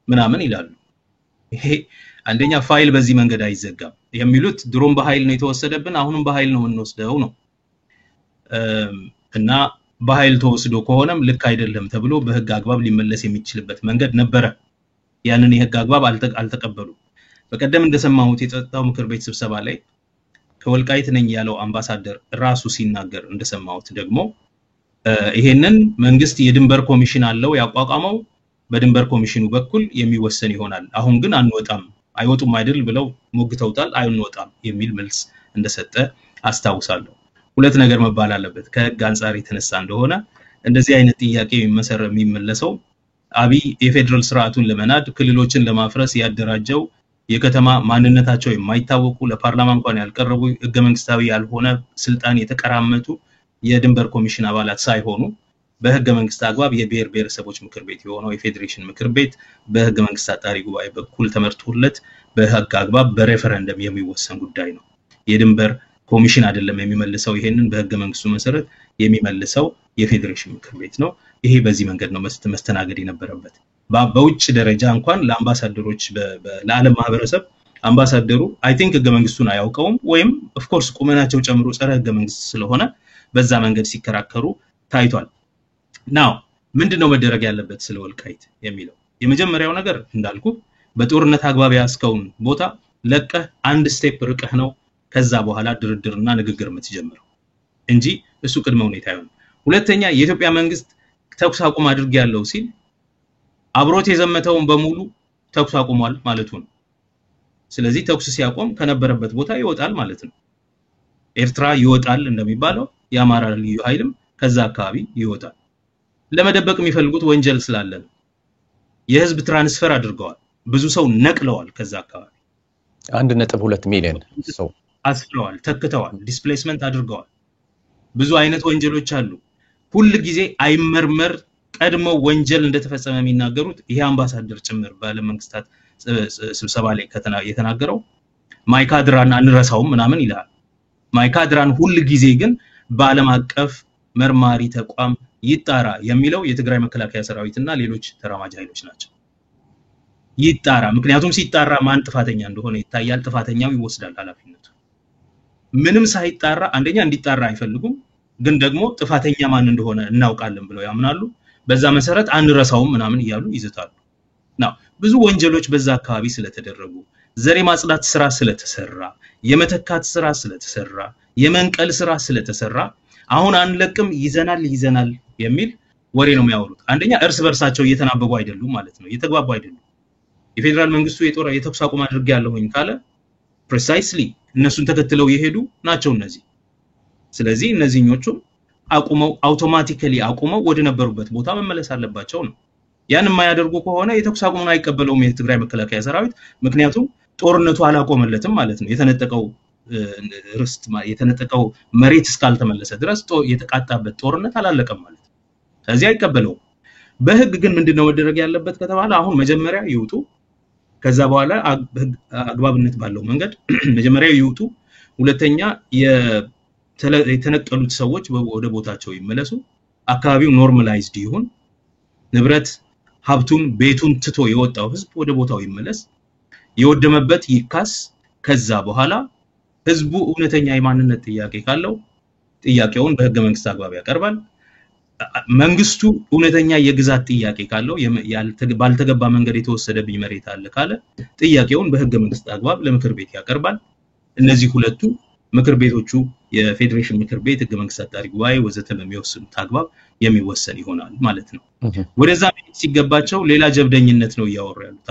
A: ምናምን ይላሉ። ይሄ አንደኛ ፋይል በዚህ መንገድ አይዘጋም የሚሉት ድሮም በኃይል ነው የተወሰደብን አሁንም በኃይል ነው የምንወስደው ነው እና በኃይል ተወስዶ ከሆነም ልክ አይደለም ተብሎ በህግ አግባብ ሊመለስ የሚችልበት መንገድ ነበረ። ያንን የህግ አግባብ አልተቀበሉ። በቀደም እንደሰማሁት የጸጥታው ምክር ቤት ስብሰባ ላይ ከወልቃይት ነኝ ያለው አምባሳደር ራሱ ሲናገር እንደሰማሁት ደግሞ ይሄንን መንግስት የድንበር ኮሚሽን አለው ያቋቋመው በድንበር ኮሚሽኑ በኩል የሚወሰን ይሆናል፣ አሁን ግን አንወጣም አይወጡም አይደል ብለው ሞግተውታል። አይወጣም የሚል መልስ እንደሰጠ አስታውሳለሁ። ሁለት ነገር መባል አለበት። ከህግ አንፃር የተነሳ እንደሆነ እንደዚህ አይነት ጥያቄ የሚመለሰው አብይ የፌደራል ስርዓቱን ለመናድ ክልሎችን ለማፍረስ ያደራጀው የከተማ ማንነታቸው የማይታወቁ ለፓርላማ እንኳን ያልቀረቡ ህገ መንግስታዊ ያልሆነ ስልጣን የተቀራመቱ የድንበር ኮሚሽን አባላት ሳይሆኑ በህገ መንግስት አግባብ የብሔር ብሔረሰቦች ምክር ቤት የሆነው የፌዴሬሽን ምክር ቤት በህገ መንግስት አጣሪ ጉባኤ በኩል ተመርጦለት በህግ አግባብ በሬፈረንደም የሚወሰን ጉዳይ ነው። የድንበር ኮሚሽን አይደለም የሚመልሰው። ይሄንን በህገ መንግስቱ መሰረት የሚመልሰው የፌዴሬሽን ምክር ቤት ነው። ይሄ በዚህ መንገድ ነው መስተናገድ የነበረበት። በውጭ ደረጃ እንኳን ለአምባሳደሮች ለዓለም ማህበረሰብ አምባሳደሩ አይ ቲንክ ህገ መንግስቱን አያውቀውም ወይም ኦፍ ኮርስ ቁመናቸው ጨምሮ ጸረ ህገ መንግስት ስለሆነ በዛ መንገድ ሲከራከሩ ታይቷል። ናው ምንድነው መደረግ ያለበት ስለ ወልቃይት የሚለው? የመጀመሪያው ነገር እንዳልኩ በጦርነት አግባብ ያስከውን ቦታ ለቀህ አንድ ስቴፕ ርቀህ ነው ከዛ በኋላ ድርድርና ንግግር የምትጀምረው እንጂ እሱ ቅድመ ሁኔታ አይሆንም። ሁለተኛ የኢትዮጵያ መንግስት ተኩስ አቁም አድርግ ያለው ሲል አብሮት የዘመተውን በሙሉ ተኩስ አቁሟል ማለቱ ነው። ስለዚህ ተኩስ ሲያቆም ከነበረበት ቦታ ይወጣል ማለት ነው። ኤርትራ ይወጣል እንደሚባለው የአማራ ልዩ ኃይልም ከዛ አካባቢ ይወጣል። ለመደበቅ የሚፈልጉት ወንጀል ስላለ ነው። የህዝብ ትራንስፈር አድርገዋል፣ ብዙ ሰው ነቅለዋል ከዛ አካባቢ።
B: 1.2 ሚሊዮን ሰው
A: አስፍረዋል፣ ተክተዋል፣ ዲስፕሌስመንት አድርገዋል። ብዙ አይነት ወንጀሎች አሉ። ሁሉ ጊዜ አይመርመር ቀድሞ ወንጀል እንደተፈጸመ የሚናገሩት ይሄ አምባሳደር ጭምር በዓለም መንግስታት ስብሰባ ላይ የተናገረው ማይካድራን አንረሳውም ምናምን ይላል። ማይካድራን ሁሉ ጊዜ ግን በዓለም አቀፍ መርማሪ ተቋም ይጣራ የሚለው የትግራይ መከላከያ ሰራዊትና ሌሎች ተራማጅ ኃይሎች ናቸው። ይጣራ፣ ምክንያቱም ሲጣራ ማን ጥፋተኛ እንደሆነ ይታያል፣ ጥፋተኛው ይወስዳል ኃላፊነቱ። ምንም ሳይጣራ አንደኛ እንዲጣራ አይፈልጉም፣ ግን ደግሞ ጥፋተኛ ማን እንደሆነ እናውቃለን ብለው ያምናሉ። በዛ መሰረት አንረሳውም ምናምን ይያሉ ይዘታሉ። ነው ብዙ ወንጀሎች በዛ አካባቢ ስለተደረጉ፣ ዘሬ ማጽዳት ስራ ስለተሰራ፣ የመተካት ስራ ስለተሰራ፣ የመንቀል ስራ ስለተሰራ አሁን አንለቅም ይዘናል የሚል ወሬ ነው የሚያወሩት። አንደኛ እርስ በርሳቸው እየተናበቡ አይደሉም ማለት ነው፣ እየተግባቡ አይደሉም። የፌደራል መንግስቱ የተኩስ አቁም አድርጌያለሁኝ ካለ ፕሪሳይስሊ እነሱን ተከትለው የሄዱ ናቸው እነዚህ። ስለዚህ እነዚህኞቹም አቁመው አውቶማቲካሊ አቁመው ወደ ነበሩበት ቦታ መመለስ አለባቸው ነው። ያን የማያደርጉ ከሆነ የተኩስ አቁሙን አይቀበለውም የትግራይ መከላከያ ሰራዊት፣ ምክንያቱም ጦርነቱ አላቆመለትም ማለት ነው። የተነጠቀው መሬት እስካልተመለሰ ድረስ የተቃጣበት ጦርነት አላለቀም ማለት ነው። ስለዚህ አይቀበለውም። በህግ ግን ምንድነው መደረግ ያለበት ከተባለ አሁን መጀመሪያ ይውጡ፣ ከዛ በኋላ አግባብነት ባለው መንገድ መጀመሪያ ይውጡ። ሁለተኛ የተነቀሉት ሰዎች ወደ ቦታቸው ይመለሱ፣ አካባቢው ኖርማላይዝድ ይሁን፣ ንብረት ሀብቱን ቤቱን ትቶ የወጣው ህዝብ ወደ ቦታው ይመለስ፣ የወደመበት ይካስ። ከዛ በኋላ ህዝቡ እውነተኛ የማንነት ጥያቄ ካለው ጥያቄውን በህገ መንግስት አግባብ ያቀርባል። መንግስቱ እውነተኛ የግዛት ጥያቄ ካለው ባልተገባ መንገድ የተወሰደብኝ መሬት አለ ካለ ጥያቄውን በህገ መንግስት አግባብ ለምክር ቤት ያቀርባል። እነዚህ ሁለቱ ምክር ቤቶቹ የፌዴሬሽን ምክር ቤት፣ ህገ መንግስት አጣሪ ጉባኤ ወዘተ በሚወስኑት አግባብ የሚወሰን ይሆናል ማለት ነው። ወደዛ ሲገባቸው ሌላ ጀብደኝነት ነው እያወሩ ያሉት።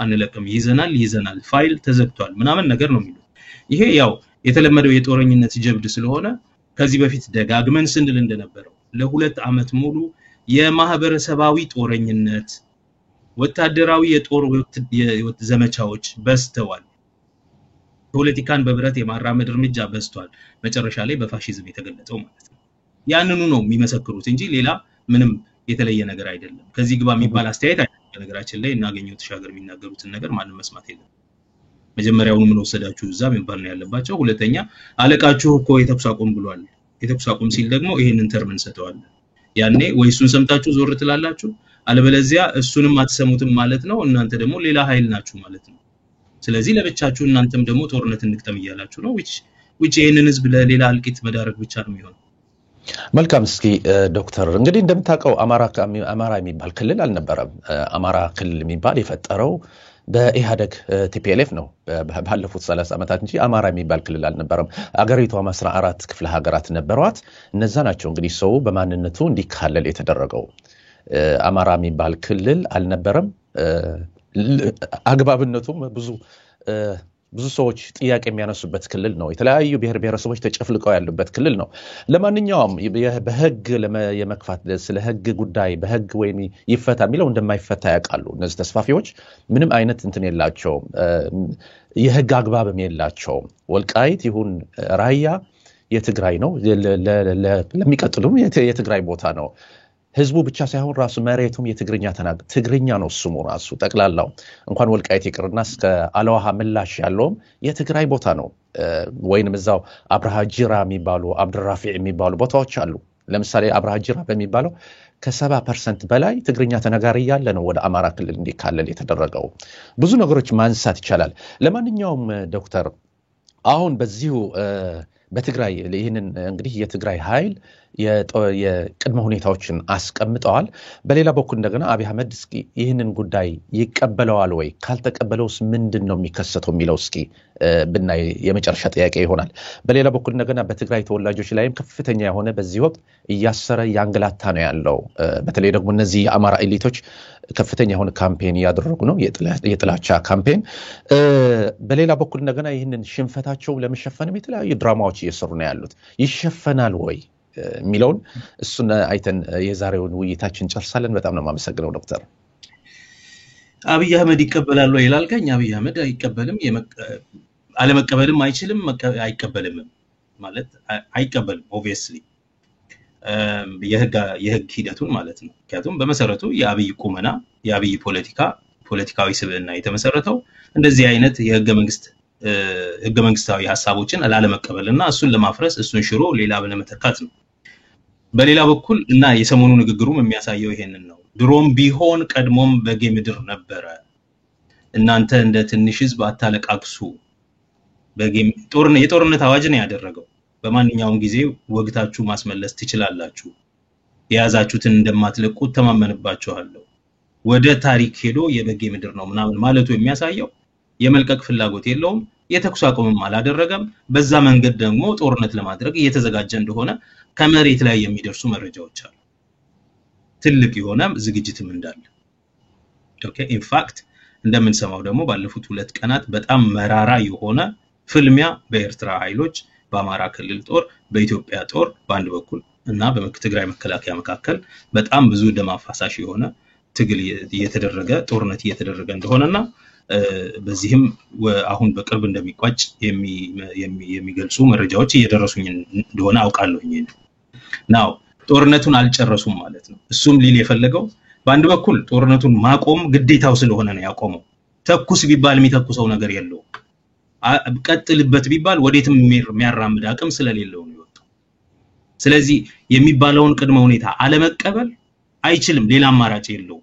A: አንለቅም ይዘናል ፋይል ተዘግቷል ምናምን ነገር ነው የሚሉት። ይሄ ያው የተለመደው የጦረኝነት ጀብድ ስለሆነ ከዚህ በፊት ደጋግመን ስንል እንደነበረው ለ2 ዓመት ሙሉ የማህበረሰባዊ ጦረኝነት፣ ወታደራዊ የጦር ዘመቻዎች በስተዋል። ፖለቲካን በብረት የማራመድ እርምጃ በስቷል። መጨረሻ ላይ በፋሺዝም የተገለጸው ማለት ነው። ያንኑ ነው የሚመሰክሩት እንጂ ሌላ ምንም የተለየ ነገር አይደለም። ከዚህ ግባ የሚባል አስተያየት አይደለም። ነገራችን ላይ እናገኘው ተሻገር የሚናገሩትን ነገር ማንም መስማት የለም። መጀመሪያውኑ ምን ወሰዳችሁ እዛ የሚባል ነው ያለባቸው። ሁለተኛ አለቃችሁ እኮ የተኩስ አቁም ብሏል። የተኩስ አቁም ሲል ደግሞ ይሄንን ተርም እንሰጠዋለን። ያኔ ወይ እሱን ሰምታችሁ ዞር ትላላችሁ፣ አለበለዚያ እሱንም አትሰሙትም ማለት ነው። እናንተ ደግሞ ሌላ ኃይል ናችሁ ማለት ነው። ስለዚህ ለብቻችሁ እናንተም ደግሞ ጦርነት እንቅጠም ይያላችሁ ነው which ይሄንን ህዝብ ለሌላ አልቂት መዳረግ ብቻ ነው የሚሆነው።
B: መልካም። እስኪ ዶክተር እንግዲህ እንደምታውቀው አማራ የሚባል ክልል አልነበረም። አማራ ክልል የሚባል የፈጠረው በኢህአደግ ቲፒኤልኤፍ ነው ባለፉት 30 ዓመታት እንጂ አማራ የሚባል ክልል አልነበረም። አገሪቷ 14 ክፍለ ሀገራት ነበሯት። እነዛ ናቸው እንግዲህ ሰው በማንነቱ እንዲካለል የተደረገው። አማራ የሚባል ክልል አልነበረም። አግባብነቱም ብዙ ሰዎች ጥያቄ የሚያነሱበት ክልል ነው። የተለያዩ ብሔር ብሔረሰቦች ተጨፍልቀው ያሉበት ክልል ነው። ለማንኛውም በህግ የመክፋት ስለ ህግ ጉዳይ በህግ ወይም ይፈታ የሚለው እንደማይፈታ ያውቃሉ። እነዚህ ተስፋፊዎች ምንም አይነት እንትን የላቸውም፣ የህግ አግባብም የላቸውም። ወልቃይት ይሁን ራያ የትግራይ ነው፣ ለሚቀጥሉም የትግራይ ቦታ ነው። ህዝቡ ብቻ ሳይሆን ራሱ መሬቱም ትግርኛ ነው ስሙ ራሱ ጠቅላላው። እንኳን ወልቃይት ይቅርና እስከ አለዋሃ ምላሽ ያለውም የትግራይ ቦታ ነው። ወይንም እዛው አብርሃ ጅራ የሚባሉ አብድራፊዕ የሚባሉ ቦታዎች አሉ። ለምሳሌ አብርሃ ጅራ በሚባለው ከ70% በላይ ትግርኛ ተነጋሪ ያለ ነው ወደ አማራ ክልል እንዲካለል የተደረገው። ብዙ ነገሮች ማንሳት ይቻላል። ለማንኛውም ዶክተር አሁን በዚሁ በትግራይ ይህንን እንግዲህ የትግራይ ኃይል የቅድመ ሁኔታዎችን አስቀምጠዋል። በሌላ በኩል እንደገና አብይ አህመድ እስኪ ይህንን ጉዳይ ይቀበለዋል ወይ? ካልተቀበለውስ ምንድነው የሚከሰተው የሚለው እስኪ ብናይ የመጨረሻ ጥያቄ ይሆናል። በሌላ በኩል እንደገና በትግራይ ተወላጆች ላይም ከፍተኛ የሆነ በዚህ ወቅት እያሰረ ያንገላታ ነው ያለው። በተለይ ደግሞ እነዚህ የአማራ ኤሊቶች ከፍተኛ የሆነ ካምፔን ያደረጉ ነው፣ የጥላቻ ካምፔን። በሌላ በኩል እንደገና ይህንን ሽንፈታቸው ለመሸፈንም የተለያዩ ድራማዎች እየሰሩ ነው ያሉት። ይሸፈናል ወይ የሚለውን እሱን አይተን የዛሬውን ውይይታችን ጨርሳለን። በጣም ነው የማመሰግነው ዶክተር።
A: አብይ አህመድ ይቀበላል ወይ ይላልከኝ አብይ አህመድ አይቀበልም አለመቀበልም አይችልም አይቀበልም ማለት አይቀበልም ኦብቪየስሊ የህግ ሂደቱን ማለት ነው ምክንያቱም በመሰረቱ የአብይ ቁመና የአብይ ፖለቲካዊ ስብዕና የተመሰረተው እንደዚህ አይነት የህገ መንግስታዊ ሐሳቦችን አላለመቀበልና እሱን ለማፍረስ እሱን ሽሮ ሌላ ለመተካት ነው በሌላ በኩል እና የሰሞኑ ንግግሩም የሚያሳየው ይሄንን ነው ድሮም ቢሆን ቀድሞም በጌ ምድር ነበረ እናንተ እንደ ትንሽ ህዝብ አታለቃቅሱ የጦርነት አዋጅ ነው ያደረገው በማንኛውም ጊዜ ወግታችሁ ማስመለስ ትችላላችሁ የያዛችሁትን እንደማትለቁት ተማመንባችኋለሁ ወደ ታሪክ ሄዶ የበጌ ምድር ነው ምናምን ማለቱ የሚያሳየው የመልቀቅ ፍላጎት የለውም የተኩስ አቁምም አላደረገም በዛ መንገድ ደግሞ ጦርነት ለማድረግ እየተዘጋጀ እንደሆነ ከመሬት ላይ የሚደርሱ መረጃዎች አሉ ትልቅ የሆነ ዝግጅትም እንዳለ ኦኬ ኢንፋክት እንደምንሰማው ደግሞ ባለፉት 2 ቀናት በጣም መራራ የሆነ ፍልሚያ በኤርትራ ኃይሎች በአማራ ክልል ጦር በኢትዮጵያ ጦር በአንድ በኩል እና በትግራይ መከላከያ መካከል በጣም ብዙ ደም አፋሳሽ የሆነ ትግል እየተደረገ ጦርነት እየተደረገ እንደሆነና በዚህም አሁን በቅርብ እንደሚቋጭ የሚገልጹ መረጃዎች እየደረሱኝ እንደሆነ አውቃለሁኝ ናው ጦርነቱን አልጨረሱም ማለት ነው እሱም ሊል የፈለገው በአንድ በኩል ጦርነቱን ማቆም ግዴታው ስለሆነ ነው ያቆመው ተኩስ ቢባል የሚተኩሰው ነገር የለው ቀጥልበት ቢባል ወዴትም የሚያራምድ አቅም ስለሌለው ነው ይወጣው ስለዚህ የሚባለውን ቅድመ ሁኔታ አለመቀበል አይችልም ሌላ አማራጭ የለው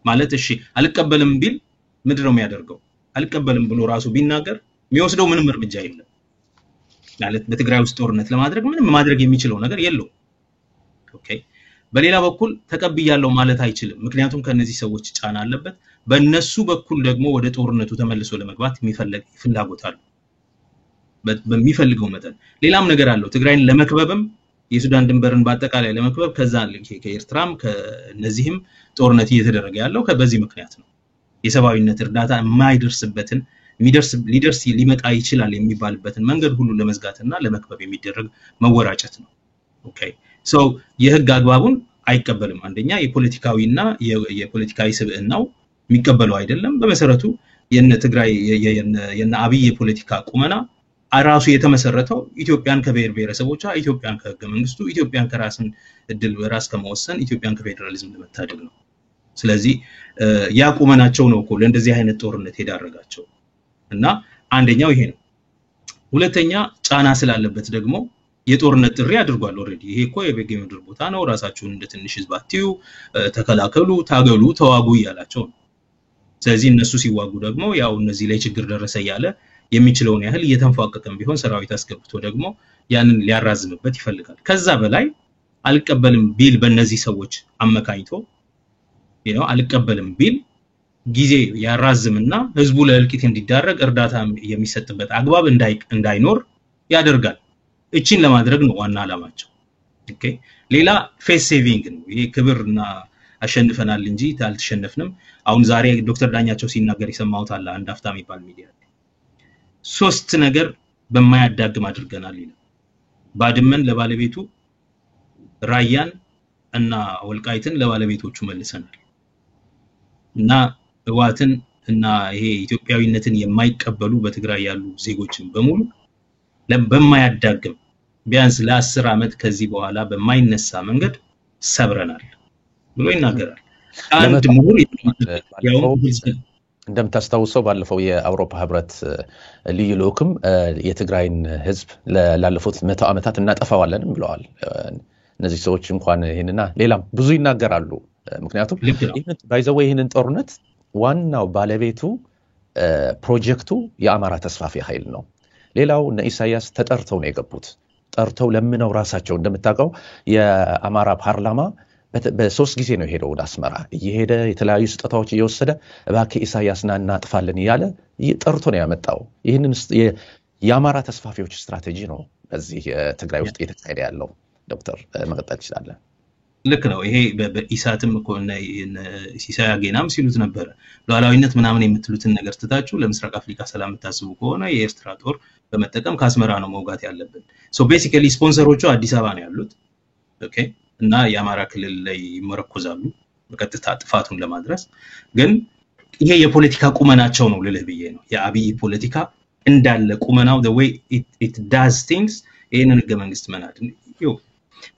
A: ማለት እሺ አልቀበልም ቢል ምንድነው የሚያደርገው አልቀበልም ብሎ ራሱ ቢናገር የሚወስደው ምንም እርምጃ የለም ማለት በትግራይ ውስጥ ጦርነት ለማድረግ ምንም ማድረግ የሚችለው ነገር የለው ኦኬ በሌላ በኩል ተቀብያለሁ ማለት አይችልም ምክንያቱም ከነዚህ ሰዎች ጫና አለበት በእነሱ በኩል ደግሞ ወደ ጦርነቱ ተመልሶ ለመግባት የሚፈልግ ፍላጎት አለ በሚፈልገው መጠን ሌላም ነገር አለው ትግራይን ለመክበብም የሱዳን ድንበርን በአጠቃላይ ለመክበብ ከዛ ከኤርትራም ከነዚህም ጦርነት እየተደረገ ያለው በዚህ ምክንያት ነው የሰብአዊነት እርዳታ የማይደርስበትን ሊደርስ ሊመጣ ይችላል የሚባልበትን መንገድ ሁሉ ለመዝጋትና ለመክበብ የሚደረግ መወራጨት ነው ኦኬ ሶ የህግ አግባቡን አይቀበልም አንደኛ የፖለቲካዊና የፖለቲካዊ ስብዕናው የሚቀበለው አይደለም በመሰረቱ የነ ትግራይ የነ አብይ የፖለቲካ ቁመና አራሱ የተመሰረተው ኢትዮጵያን ከብሔር ብሔረሰቦቿ ኢትዮጵያን ከህገ መንግስቱ ኢትዮጵያን ከራስን እድል በራስ ከመወሰን ኢትዮጵያን ከፌደራሊዝም ለመታደግ ነው ስለዚህ ያ ቁመናቸው ነው እኮ ለእንደዚህ አይነት ጦርነት ሄዳረጋቸው እና አንደኛው ይሄ ነው ሁለተኛ ጫና ስላለበት ደግሞ የጦርነት ጥሪ አድርጓል ኦሬዲ ይሄ እኮ የበጌ ምድር ቦታ ነው ራሳችሁን እንደ ትንሽ ህዝብ አትዩ ተከላከሉ ታገሉ ተዋጉ ይያላቸው ስለዚህ እነሱ ሲዋጉ ደግሞ ያው እነዚህ ላይ ችግር ደረሰ ያለ የሚችለውን ያህል እየተንፋቀቀም ቢሆን ሰራዊት አስገብቶ ደግሞ ያንን ሊያራዝምበት ይፈልጋል ከዛ በላይ አልቀበልም ቢል በእነዚህ ሰዎች አመካኝቶ አልቀበልም ቢል ጊዜ ያራዝምና ህዝቡ ለእልቂት እንዲዳረግ እርዳታ የሚሰጥበት አግባብ እንዳይኖር ያደርጋል እቺን ለማድረግ ነው ዋና አላማቸው ኦኬ ሌላ ፌስ ሴቪንግ ነው ይሄ ክብርና አሸንፈናል እንጂ ታልተሸነፍንም አሁን ዛሬ ዶክተር ዳኛቸው ሲናገር ይሰማውት አለ አንድ አፍታ የሚባል ሚዲያ 3 ነገር በማያዳግም አድርገናል ይላል ባድመን ለባለቤቱ ራያን እና ወልቃይትን ለባለቤቶቹ መልሰናል እና ህዋትን እና ይሄ ኢትዮጵያዊነትን የማይቀበሉ በትግራይ ያሉ ዜጎችን በሙሉ በማያዳግም ቢያንስ ለ10 አመት ከዚህ በኋላ በማይነሳ መንገድ ሰብረናል ብሎ ይናገራል አንድ ምሁር
B: እንደምታስተውሰው ባለፈው የአውሮፓ ህብረት ልዩ ልኡክም የትግራይን ህዝብ ላለፉት 100 አመታት እናጠፋዋለን ብለዋል እነዚህ ሰዎች እንኳን ይሄንና ሌላም ብዙ ይናገራሉ ምክንያቱም ይሄንን ጦርነት ዋናው ባለቤቱ ፕሮጀክቱ የአማራ ተስፋፊ ኃይል ነው ሌላው ኢሳያስ ተጠርተው ነው የገቡት ጠርተው ለምነው ራሳቸው እንደምታውቀው የአማራ ፓርላማ በ3 ጊዜ ነው ሄደው ወደ አስመራ እየሄደ የተለያዩ ስጦታዎች እየወሰደ እባክህ ኢሳያስና እናጥፋለን ይያለ ጠርቶ ነው ያመጣው ይሄንን የአማራ ተስፋፊዎች ስትራቴጂ ነው በዚህ ትግራይ ውስጥ እየተካሄደ ያለው ዶክተር መቀጠል ይችላል
A: ልክ ነው ይሄ በኢሳትም እኮ ሲሳይ አጌናም ሲሉት ነበር ሉዓላዊነት ምናምን የምትሉትን ነገር ትታችሁ ለምስራቅ አፍሪካ ሰላም ታስቡ ከሆነ የኤርትራ ጦር በመጠቀም ካስመራ ነው መውጋት ያለብን ሶ ቤሲካሊ ስፖንሰሮቹ አዲስ አበባ ነው ያሉት ኦኬ እና የአማራ ክልል ላይ ይመረኮዛሉ በቀጥታ ጥፋቱን ለማድረስ ግን ይሄ የፖለቲካ ቁመናቸው ነው ልልህ ብዬ ነው የአብይ ፖለቲካ እንዳለ ቁመናው the way it does things ይሄንን ህገ መንግስት መናድ ይው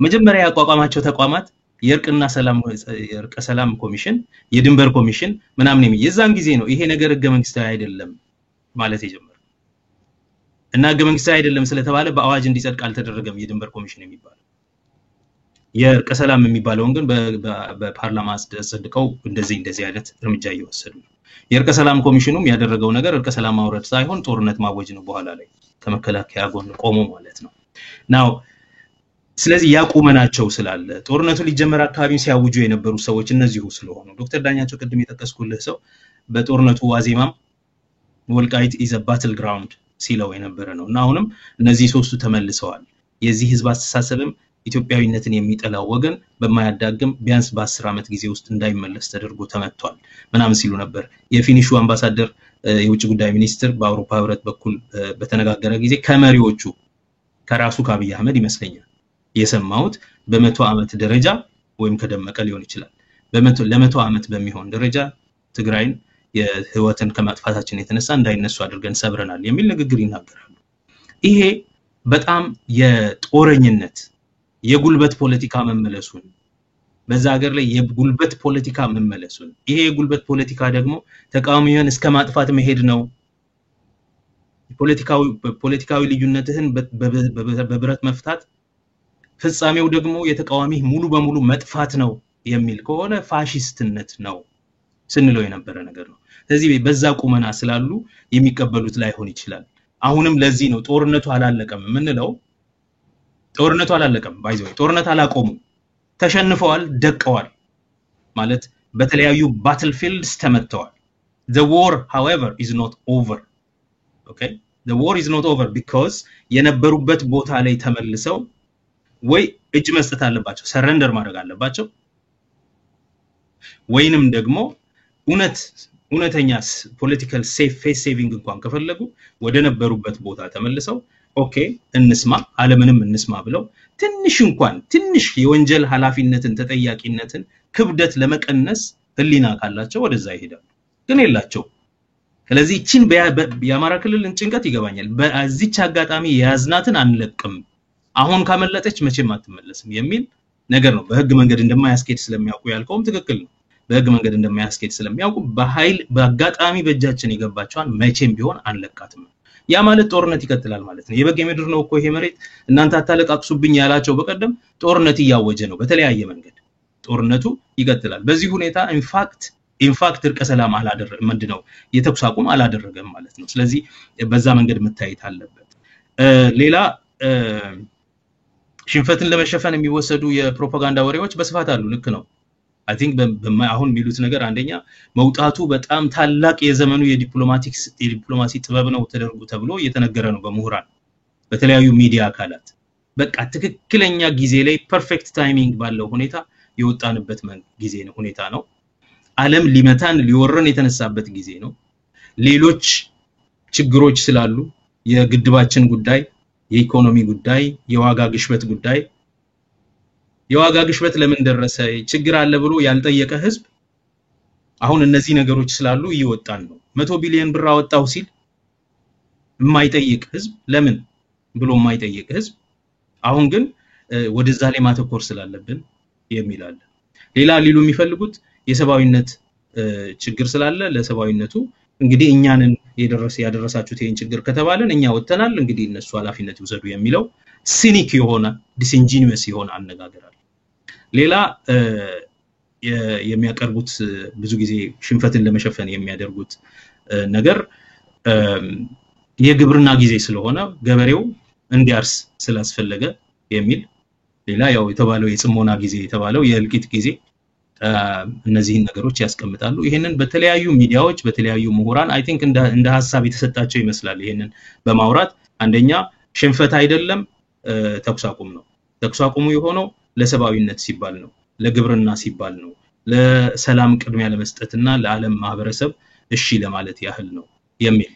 A: መጀመሪያ ያቋቋማቸው ተቋማት የእርቀ ሰላም ኮሚሽን የድንበር ኮሚሽን ምናምን የዛን ጊዜ ነው ይሄ ነገር ህገ መንግስታዊ አይደለም ማለት የጀመረው እና ህገ መንግስታዊ አይደለም ስለተባለ በአዋጅ እንዲጸድቅ አልተደረገም የድንበር ኮሚሽን የሚባለው የእርቀ ሰላም የሚባለውን ግን በፓርላማ አጽድቀው እንደዚህ አይነት እርምጃ እየወሰዱ ነው የእርቀ ሰላም ኮሚሽኑም ያደረገው ነገር እርቀ ሰላም ማውረድ ሳይሆን ጦርነት ማወጅ ነው በኋላ ላይ ከመከላከያ ጎን ቆሞ ማለት ነው ናው ስለዚህ ያቁመናቸው ስላለ ጦርነቱ ሊጀመር አካባቢ ሲያውጁ የነበሩ ሰዎች እነዚሁ ስለሆኑ ዶክተር ዳኛቸው ቅድም የተከስኩልህ ሰው በጦርነቱ ዋዜማም ወልቃይት is a battle ground ሲለው የነበረ ነው እና አሁንም እነዚህ ሶስቱ ተመልሰዋል የዚህ ህዝብ አስተሳሰብም ኢትዮጵያዊነትን የሚጠላው ወገን በማያዳግም ቢያንስ በ10 አመት ጊዜ ውስጥ እንዳይመለስ ተደርጎ ተመቷል ምናምን ሲሉ ነበር የፊኒሹ አምባሳደር የውጭ ጉዳይ ሚኒስትር በአውሮፓ ህብረት በኩል በተነጋገረ ጊዜ ከመሪዎቹ ከራሱ ከአብይ አህመድ ይመስለኛል የሰማውት በመቶ አመት ደረጃ ወይም ከደመቀ ሊሆን ይችላል ለመቶ አመት በሚሆን ደረጃ ትግራይን የህይወትን ከማጥፋታችን የተነሳ እንዳይነሱ አድርገን ሰብረናል የሚል ንግግር ይናገራሉ ይሄ በጣም የጦረኝነት የጉልበት ፖለቲካ መመለሱን በዛ ሀገር ላይ የጉልበት ፖለቲካ መመለሱን ይሄ የጉልበት ፖለቲካ ደግሞ ተቃዋሚውን እስከ ማጥፋት መሄድ ነው ፖለቲካዊ ልዩነትህን በብረት መፍታት ፍጻሜው ደግሞ የተቃዋሚ ሙሉ በሙሉ መጥፋት ነው የሚል ከሆነ ፋሺስትነት ነው ስንለው የነበረ ነገር ነው ስለዚህ በዛ ቁመና ስላሉ የሚቀበሉት ላይሆን ይችላል አሁንም ለዚህ ነው ጦርነቱ አላለቀም ምንለው ጦርነቱ አላለቀም ባይዘው ጦርነት አላቆሙ ተሸንፈዋል ደቀዋል ማለት በተለያዩ battlefields ተመተዋል the war however is not over okay the war is not over because የነበሩበት ቦታ ላይ ተመልሰው ወይ እጅ መስጠት አለባቸው ሰረንደር ማድረግ አለባቸው ወይንም ደግሞ እውነተኛ ፖለቲካል ፌስ ሴቪንግ እንኳን ከፈለጉ ወደ ነበሩበት ቦታ ተመልሰው ኦኬ እንስማ አለምንም እንስማ ብለው ትንሽ የወንጀል ኃላፊነትን ተጠያቂነትን ክብደት ለመቀነስ ህሊና ካላቸው ወደዛ ይሄዳሉ ግን የላቸው ስለዚህ እቺን በያማራ ክልልን ጭንቀት ይገባኛል በዚህች አጋጣሚ ያዝናትን አንለቅም አሁን ካመለጠች መቼም አትመለስም የሚል ነገር ነው በህግ መንገድ እንደማያስኬድ ስለሚያውቁ ያልከውም ትክክል ነው በህግ መንገድ እንደማያስኬድ ስለሚያውቁ በኃይል በአጋጣሚ በእጃችን ይገባቸዋል መቼም ቢሆን አንለቃትም ያ ማለት ጦርነት ይቀጥላል ማለት ነው የበጌ ምድር ነው እኮ ይሄ መሬት እናንተ አታለቃቅሱብኝ ያላቸው በቀደም ጦርነት ያወጀ ነው በተለያየ መንገድ ጦርነቱ ይቀጥላል በዚህ ሁኔታ ኢንፋክት እርቀ ሰላም አላደረገም ምንድነው የተኩስ አቁም አላደረገም ማለት ነው ስለዚህ በዛ መንገድ መታየት አለበት ሌላ ሽንፈትን ለመሸፈን የሚወሰዱ የፕሮፓጋንዳ ወሬዎች በስፋት አሉ ልክ ነው I think አሁን የሚሉት ነገር አንደኛ መውጣቱ በጣም ታላቅ የዘመኑ የዲፕሎማሲ ጥበብ ነው ተብሎ እየተነገረ ነው በመሁራን በተለያዩ ሚዲያ አካላት በቃ ትክክለኛ ጊዜ ላይ ፐርፌክት ታይሚንግ ባለው ሁኔታ የወጣንበት ጊዜ ነው ሁኔታ ነው ዓለም ሊመታን ሊወረን የተነሳበት ጊዜ ነው ሌሎች ችግሮች ስላሉ የግድባችን ጉዳይ የኢኮኖሚ ጉዳይ የዋጋ ግሽበት ጉዳይ የዋጋ ግሽበት ለምን ደረሰ ችግር አለ ብሎ ያልጠየቀ ህዝብ አሁን እነዚህ ነገሮች ስላሉ ይወጣን ነው 100 ቢሊዮን ብር አወጣው ሲል የማይጠይቅ ህዝብ ለምን ብሎ የማይጠይቅ ህዝብ አሁን ግን ወደዛ ላይ ማተኮር ስላለብን የሚላል ሌላ ሊሉ የሚፈልጉት የሰባዊነት ችግር ስላለ ለሰባዊነቱ እንግዲህ እኛንን ያደረሳችሁት ይሄን ችግር ከተባለን እኛ ወተናል እንግዲህ እነሱ ኃላፊነት ይወሰዱ የሚለው ሲኒክ የሆነ ዲስኢንጂኒየስ የሆነ አነጋገር ሌላ የሚያቀርቡት ብዙ ጊዜ ሽንፈትን ለመሸፈን የሚያደርጉት ነገር የግብርና ጊዜ ስለሆነ ገበሬው እንዲያርስ ስላስፈለገ የሚል ሌላ ያው የተባለው የጽሞና ጊዜ የተባለው የልቂት ጊዜ እነዚህን ነገሮች ያስቀምጣሉ ይሄንን በተለያዩ ሚዲያዎች በተለያዩ ምሁራን አይ ቲንክ እንደ ሐሳብ የተሰጣቸው ይመስላል ይሄንን በማውራት አንደኛ ሽንፈት አይደለም ተኩስ አቁም ነው ተኩስ አቁሙ የሆነው ለሰባዊነት ሲባል ነው ለግብርና ሲባል ነው ለሰላም ቅድሚያ ለመስጠትና ለዓለም ማህበረሰብ እሺ ለማለት ያህል ነው የሚል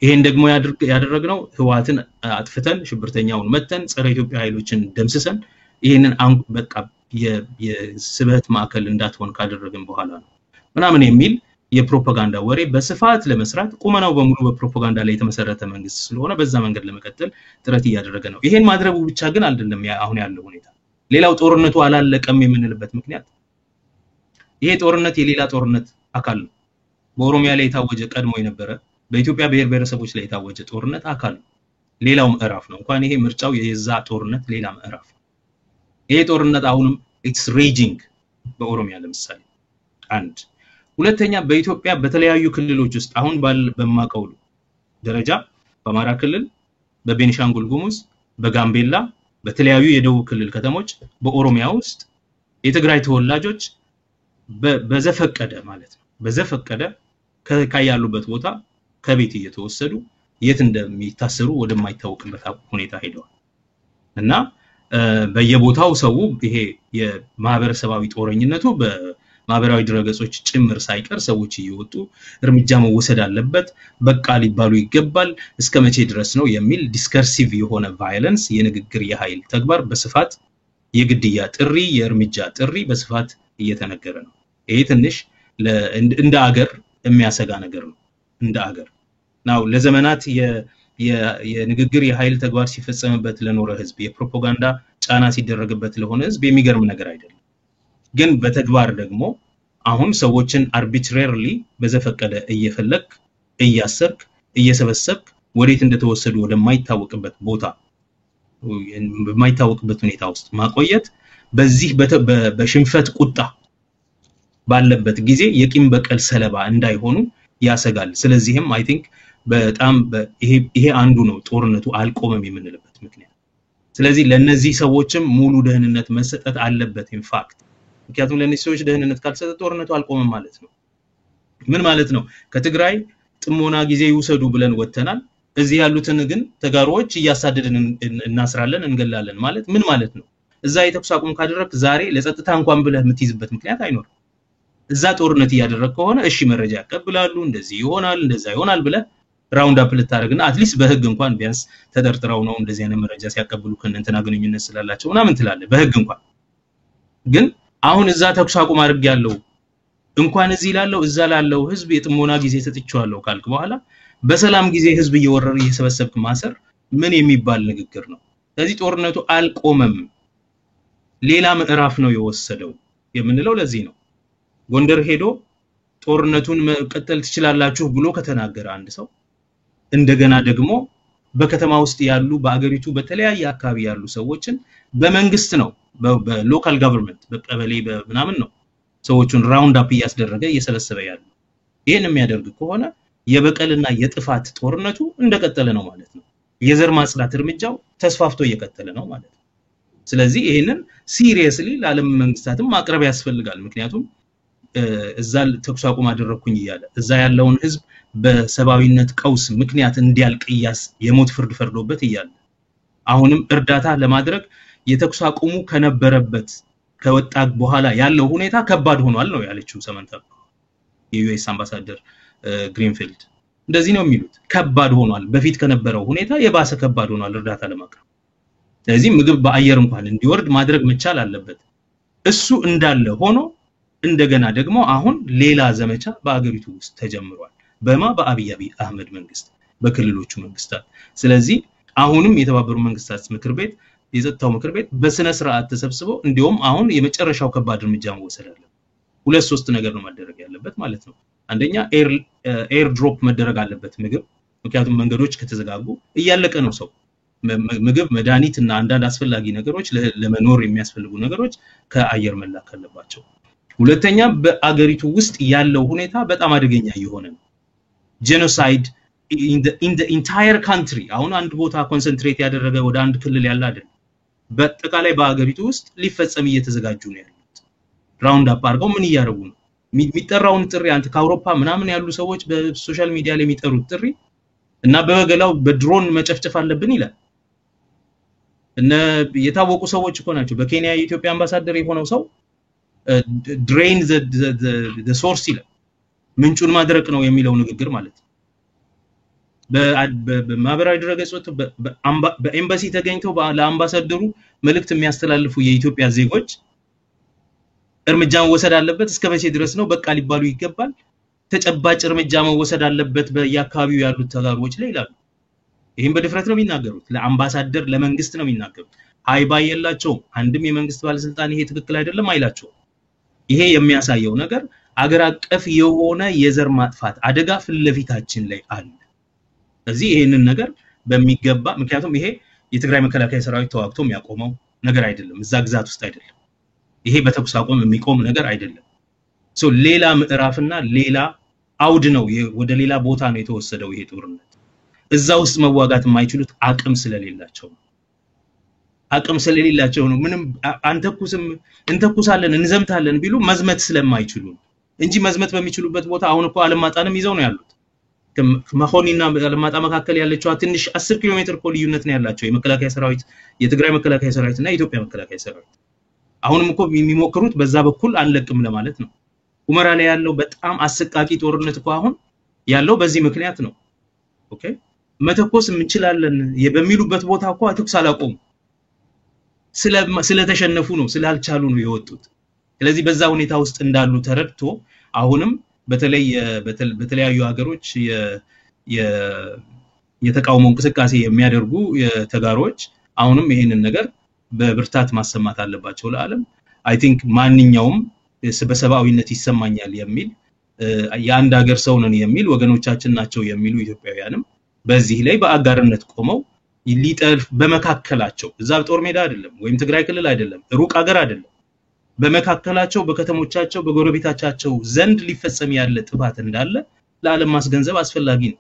A: ይሄን ደግሞ ያደረግነው ህዋትን አጥፍተን ሽብርተኛውን መተን ጸረ ኢትዮጵያ ኃይሎችን ደምስሰን ይሄንን በቃ የስበት ማዕከል እንዳትሆን ካደረግን በኋላ ነው ምናምን የሚል የፕሮፓጋንዳ ወሬ በስፋት ለመስራት ቁመናው በሙሉ በፕሮፓጋንዳ ላይ የተመሰረተ መንግስት ስለሆነ በዛ መንገድ ለመቀጠል ጥረት እያደረገ ነው። ይሄን ማድረጉ ብቻ ግን አይደለም አሁን ያለው ሁኔታ። ሌላው ጦርነቱ አላለቀም የምንልበት ምክንያት ይሄ ጦርነት የሌላ ጦርነት አካል ነው። በኦሮሚያ ላይ የታወጀ ቀድሞ የነበረ በኢትዮጵያ ብሔር ብሔረሰቦች ላይ የታወጀ ጦርነት አካል ነው። ሌላው ምዕራፍ ነው። እንኳን ይሄ ምርጫው የዛ ጦርነት ሌላ ምዕራፍ ነው። ይሄ ጦርነት አሁንም ኢትስ ሬጂንግ በኦሮሚያ ለምሳሌ አንድ ሁለተኛ በኢትዮጵያ በተለያዩ ክልሎች ውስጥ አሁን በማቀው ደረጃ በአማራ ክልል በቤኒሻንጉል ጉሙዝ በጋምቤላ በተለያዩ የደቡብ ክልል ከተሞች በኦሮሚያ ውስጥ የትግራይ ተወላጆች በዘፈቀደ ማለት ነው በዘፈቀደ ከያሉበት ቦታ ከቤት እየተወሰዱ የት እንደሚታሰሩ ወደማይታወቅበት ሁኔታ ሄደዋል እና በየቦታው ሰው ይሄ የማህበረሰባዊ ጦረኝነቱ በማህበራዊ ድረገጾች ጭምር ሳይቀር ሰዎች እየወጡ እርምጃ መወሰድ አለበት በቃ ሊባሉ ይገባል እስከመቼ ድረስ ነው የሚል ዲስከርሲቭ የሆነ ቫዮለንስ የንግግር የኃይል ተግባር በስፋት የግድያ ጥሪ የእርምጃ ጥሪ በስፋት እየተነገረ ነው። ይሄ ትንሽ እንደ አገር የሚያሰጋ ነገር ነው። እንደ አገር ነው ለዘመናት የንግግር የኃይል ተግባር ሲፈጸምበት ለኖረ ህዝብ የፕሮፓጋንዳ ጫና ሲደረግበት ለሆነ ህዝብ የሚገርም ነገር አይደለም። ግን በተግባር ደግሞ አሁን ሰዎችን አርቢትራሪሊ በዘፈቀደ እየፈለክ እያሰርክ እየሰበሰብክ ወዴት እንደተወሰዱ ወደማይታወቅበት ቦታ በማይታወቅበት ሁኔታ ውስጥ ማቆየት በዚህ በሽንፈት ቁጣ ባለበት ጊዜ የቂም በቀል ሰለባ እንዳይሆኑ ያሰጋል። ስለዚህም አይ ቲንክ በጣም ይሄ አንዱ ነው ጦርነቱ አልቆመም የምንልበት ምክንያት። ስለዚህ ለነዚህ ሰዎችም ሙሉ ደህንነት መሰጠት አለበት ኢንፋክት ምክንያቱም ለነዚህ ሰዎች ደህንነት ካልሰጠ ጦርነቱ አልቆመም ማለት ነው። ምን ማለት ነው? ከትግራይ ጥሞና ጊዜ ይውሰዱ ብለን ወተናል እዚህ ያሉትን ግን ተጋሮዎች እያሳደድን እናስራለን እንገላለን ማለት ምን ማለት ነው? እዛ የተኩስ አቁም ካደረክ ዛሬ ለጸጥታ እንኳን ብለህ የምትይዝበት ምክንያት አይኖርም። እዛ ጦርነት እያደረክ ከሆነ እሺ መረጃ ያቀብላሉ እንደዚህ ይሆናል እንደዛ ይሆናል ብለህ ራውንድ አፕ ልታደርግና አትሊስት በህግ እንኳን ቢያንስ ተጠርጥረው ነው እንደዚህ አይነት መረጃ ሲያቀብሉ ከእንትና ግንኙነት ስላላቸው ምናምን ትላለህ በህግ እንኳን። ግን አሁን እዛ ተኩስ አቁም አድርግ ያለው እንኳን እዚህ ላለው እዛ ላለው ህዝብ የጥሞና ጊዜ ሰጥቻለሁ ካልክ በኋላ በሰላም ጊዜ ህዝብ እየወረረ እየሰበሰብክ ማሰር ምን የሚባል ንግግር ነው? ስለዚህ ጦርነቱ አልቆመም ሌላ ምዕራፍ ነው የወሰደው የምንለው ለዚህ ነው። ጎንደር ሄዶ ጦርነቱን መቀጠል ትችላላችሁ ብሎ ከተናገረ አንድ ሰው እንደገና ደግሞ በከተማ ውስጥ ያሉ በአገሪቱ በተለያየ አካባቢ ያሉ ሰዎችን በመንግስት ነው በሎካል ገቨርንመንት በቀበሌ በምናምን ነው ሰዎችን ራውንድ አፕ እያስደረገ እየሰበሰበ ያለው። ይሄን የሚያደርግ ከሆነ የበቀልና የጥፋት ጦርነቱ እንደቀጠለ ነው ማለት ነው። የዘር ማጽዳት እርምጃው ተስፋፍቶ እየቀጠለ ነው ማለት ነው። ስለዚህ ይሄንን ሲሪየስሊ ለዓለም መንግስታትም ማቅረብ ያስፈልጋል። ምክንያቱም እዛ ተኩስ አቁም አደረኩኝ ይያለ እዛ ያለውን ህዝብ በሰባዊነት ቀውስ ምክንያት እንዲያልቅ የሞት ፍርድ ፈርዶበት ይያለ አሁንም እርዳታ ለማድረግ የተኩስ አቁሙ ከነበረበት ከወጣ በኋላ ያለው ሁኔታ ከባድ ሆኗል ነው ያለችው ሰመንታ የዩኤስ አምባሳደር ግሪንፊልድ እንደዚህ ነው የሚሉት። ከባድ ሆኗል በፊት ከነበረው ሁኔታ የባሰ ከባድ ሆኗል እርዳታ ለማቅረብ። ስለዚህ ምግብ በአየር እንኳን እንዲወርድ ማድረግ መቻል አለበት። እሱ እንዳለ ሆኖ እንደገና ደግሞ አሁን ሌላ ዘመቻ በአገሪቱ ውስጥ ተጀምሯል በአብይ አህመድ መንግስት በክልሎቹ መንግስታት። ስለዚህ አሁንም የተባበሩት መንግስታት ምክር ቤት የጸጥታው ምክር ቤት በስነ ስርዓት ተሰብስቦ እንዲሁም አሁን የመጨረሻው ከባድ እርምጃ መወሰድ አለበት። ሁለት ሶስት ነገር ነው ማድረግ ያለበት ማለት ነው። አንደኛ ኤር ድሮፕ መደረግ አለበት ምግብ ምክንያቱም መንገዶች ከተዘጋጉ እያለቀ ነው ሰው ምግብ መድኃኒት እና አንዳንድ አስፈላጊ ነገሮች ለመኖር የሚያስፈልጉ ነገሮች ከአየር መላክ አለባቸው። ሁለተኛ በአገሪቱ ውስጥ ያለው ሁኔታ በጣም አደገኛ እየሆነ ነው። ጄኖሳይድ in the entire country አሁን አንድ ቦታ ኮንሰንትሬት ያደረገ ወደ አንድ ክልል ያለ አይደለም በአጠቃላይ በአገሪቱ ውስጥ ሊፈጸም እየተዘጋጁ ነው ያሉት። ራውንድ አፕ አድርገው ምን እያደረጉ ነው? የሚጠራውን ጥሪ አንተ ከአውሮፓ ምናምን ያሉ ሰዎች በሶሻል ሚዲያ ላይ የሚጠሩት ጥሪ እና በበገላው በድሮን መጨፍጨፍ አለብን ይላል። እና የታወቁ ሰዎች እኮ ናቸው። በኬንያ የኢትዮጵያ አምባሳደር የሆነው ሰው drain the source ይላል ምንጩን ማድረቅ ነው የሚለው ንግግር ማለት ነው። በማህበራዊ ድረገጾች በኤምባሲ ተገኝተው ለአምባሳደሩ መልእክት የሚያስተላልፉ የኢትዮጵያ ዜጎች እርምጃን ወሰድ አለበት እስከመቼ ድረስ ነው በቃ ሊባሉ ይገባል ተጨባጭ እርምጃ መወሰድ አለበት በየአካባቢው ያሉት ተጋሮች ላይ ይላሉ። ይሄን በድፍረት ነው የሚናገሩት። ለአምባሳደር ለመንግስት ነው የሚናገሩት። ሃይባይ የላቸው አንድም የመንግስት ባለስልጣን ይሄ ትክክል አይደለም አይላቸው። ይሄ የሚያሳየው ነገር አገር አቀፍ የሆነ የዘር ማጥፋት አደጋ ፍለፊታችን ላይ አለ። ስለዚህ ይሄንን ነገር በሚገባ ምክንያቱም ይሄ የትግራይ መከላከያ ሰራዊት ተዋግቶ የሚያቆመው ነገር አይደለም። እዛ ግዛት ውስጥ አይደለም። ይሄ በተኩስ አቁም የሚቆም ነገር አይደለም። ሌላ ምዕራፍና ሌላ አውድ ነው። ወደ ሌላ ቦታ ነው የተወሰደው ይሄ ጦርነት። እዛ ውስጥ መዋጋት የማይችሉት አቅም ስለሌላቸው ነው። ምንም አንተኩስም እንተኩሳለን እንዘምታለን ቢሉ መዝመት ስለማይችሉ እንጂ መዝመት በሚችሉበት ቦታ አሁን እኮ አለማጣንም ይዘው ነው ያሉት። ከመሆኒና አለማጣ መካከል ያለችው ትንሽ 10 ኪሎ ሜትር እኮ ልዩነት ነው ያላቸው የመከላከያ ሰራዊት የትግራይ መከላከያ ሰራዊት እና የኢትዮጵያ መከላከያ ሰራዊት። አሁንም እኮ የሚሞክሩት በዛ በኩል አንለቅም ለማለት ነው። ሁመራ ላይ ያለው በጣም አሰቃቂ ጦርነት እኮ አሁን ያለው በዚህ ምክንያት ነው። ኦኬ መተኮስ እንችላለን በሚሉበት ቦታ እኮ ተኩስ አላቆሙ ስለተሸነፉ ነው ስላልቻሉ ነው የወጡት። ስለዚህ በዛ ሁኔታ ውስጥ እንዳሉ ተረድቶ አሁንም በተለያዩ ሀገሮች የተቃውሞ እንቅስቃሴ የሚያደርጉ የተጋሮች አሁንም ይሄንን ነገር በብርታት ማሰማት አለባቸው ለዓለም። አይ ቲንክ ማንኛውም በሰብአዊነት ይሰማኛል የሚል የአንድ ሀገር ሰው ነን የሚል ወገኖቻችን ናቸው የሚሉ ኢትዮጵያውያንም በዚህ ላይ በአጋርነት ቆመው ሊጠልፍ በመካከላቸው እዛ ጦር ሜዳ አይደለም ወይም ትግራይ ክልል አይደለም ሩቅ ሀገር አይደለም በመካከላቸው በከተሞቻቸው በጎረቤታቻቸው ዘንድ ሊፈጸም ያለ ጥፋት እንዳለ ለዓለም ማስገንዘብ አስፈላጊ ነው።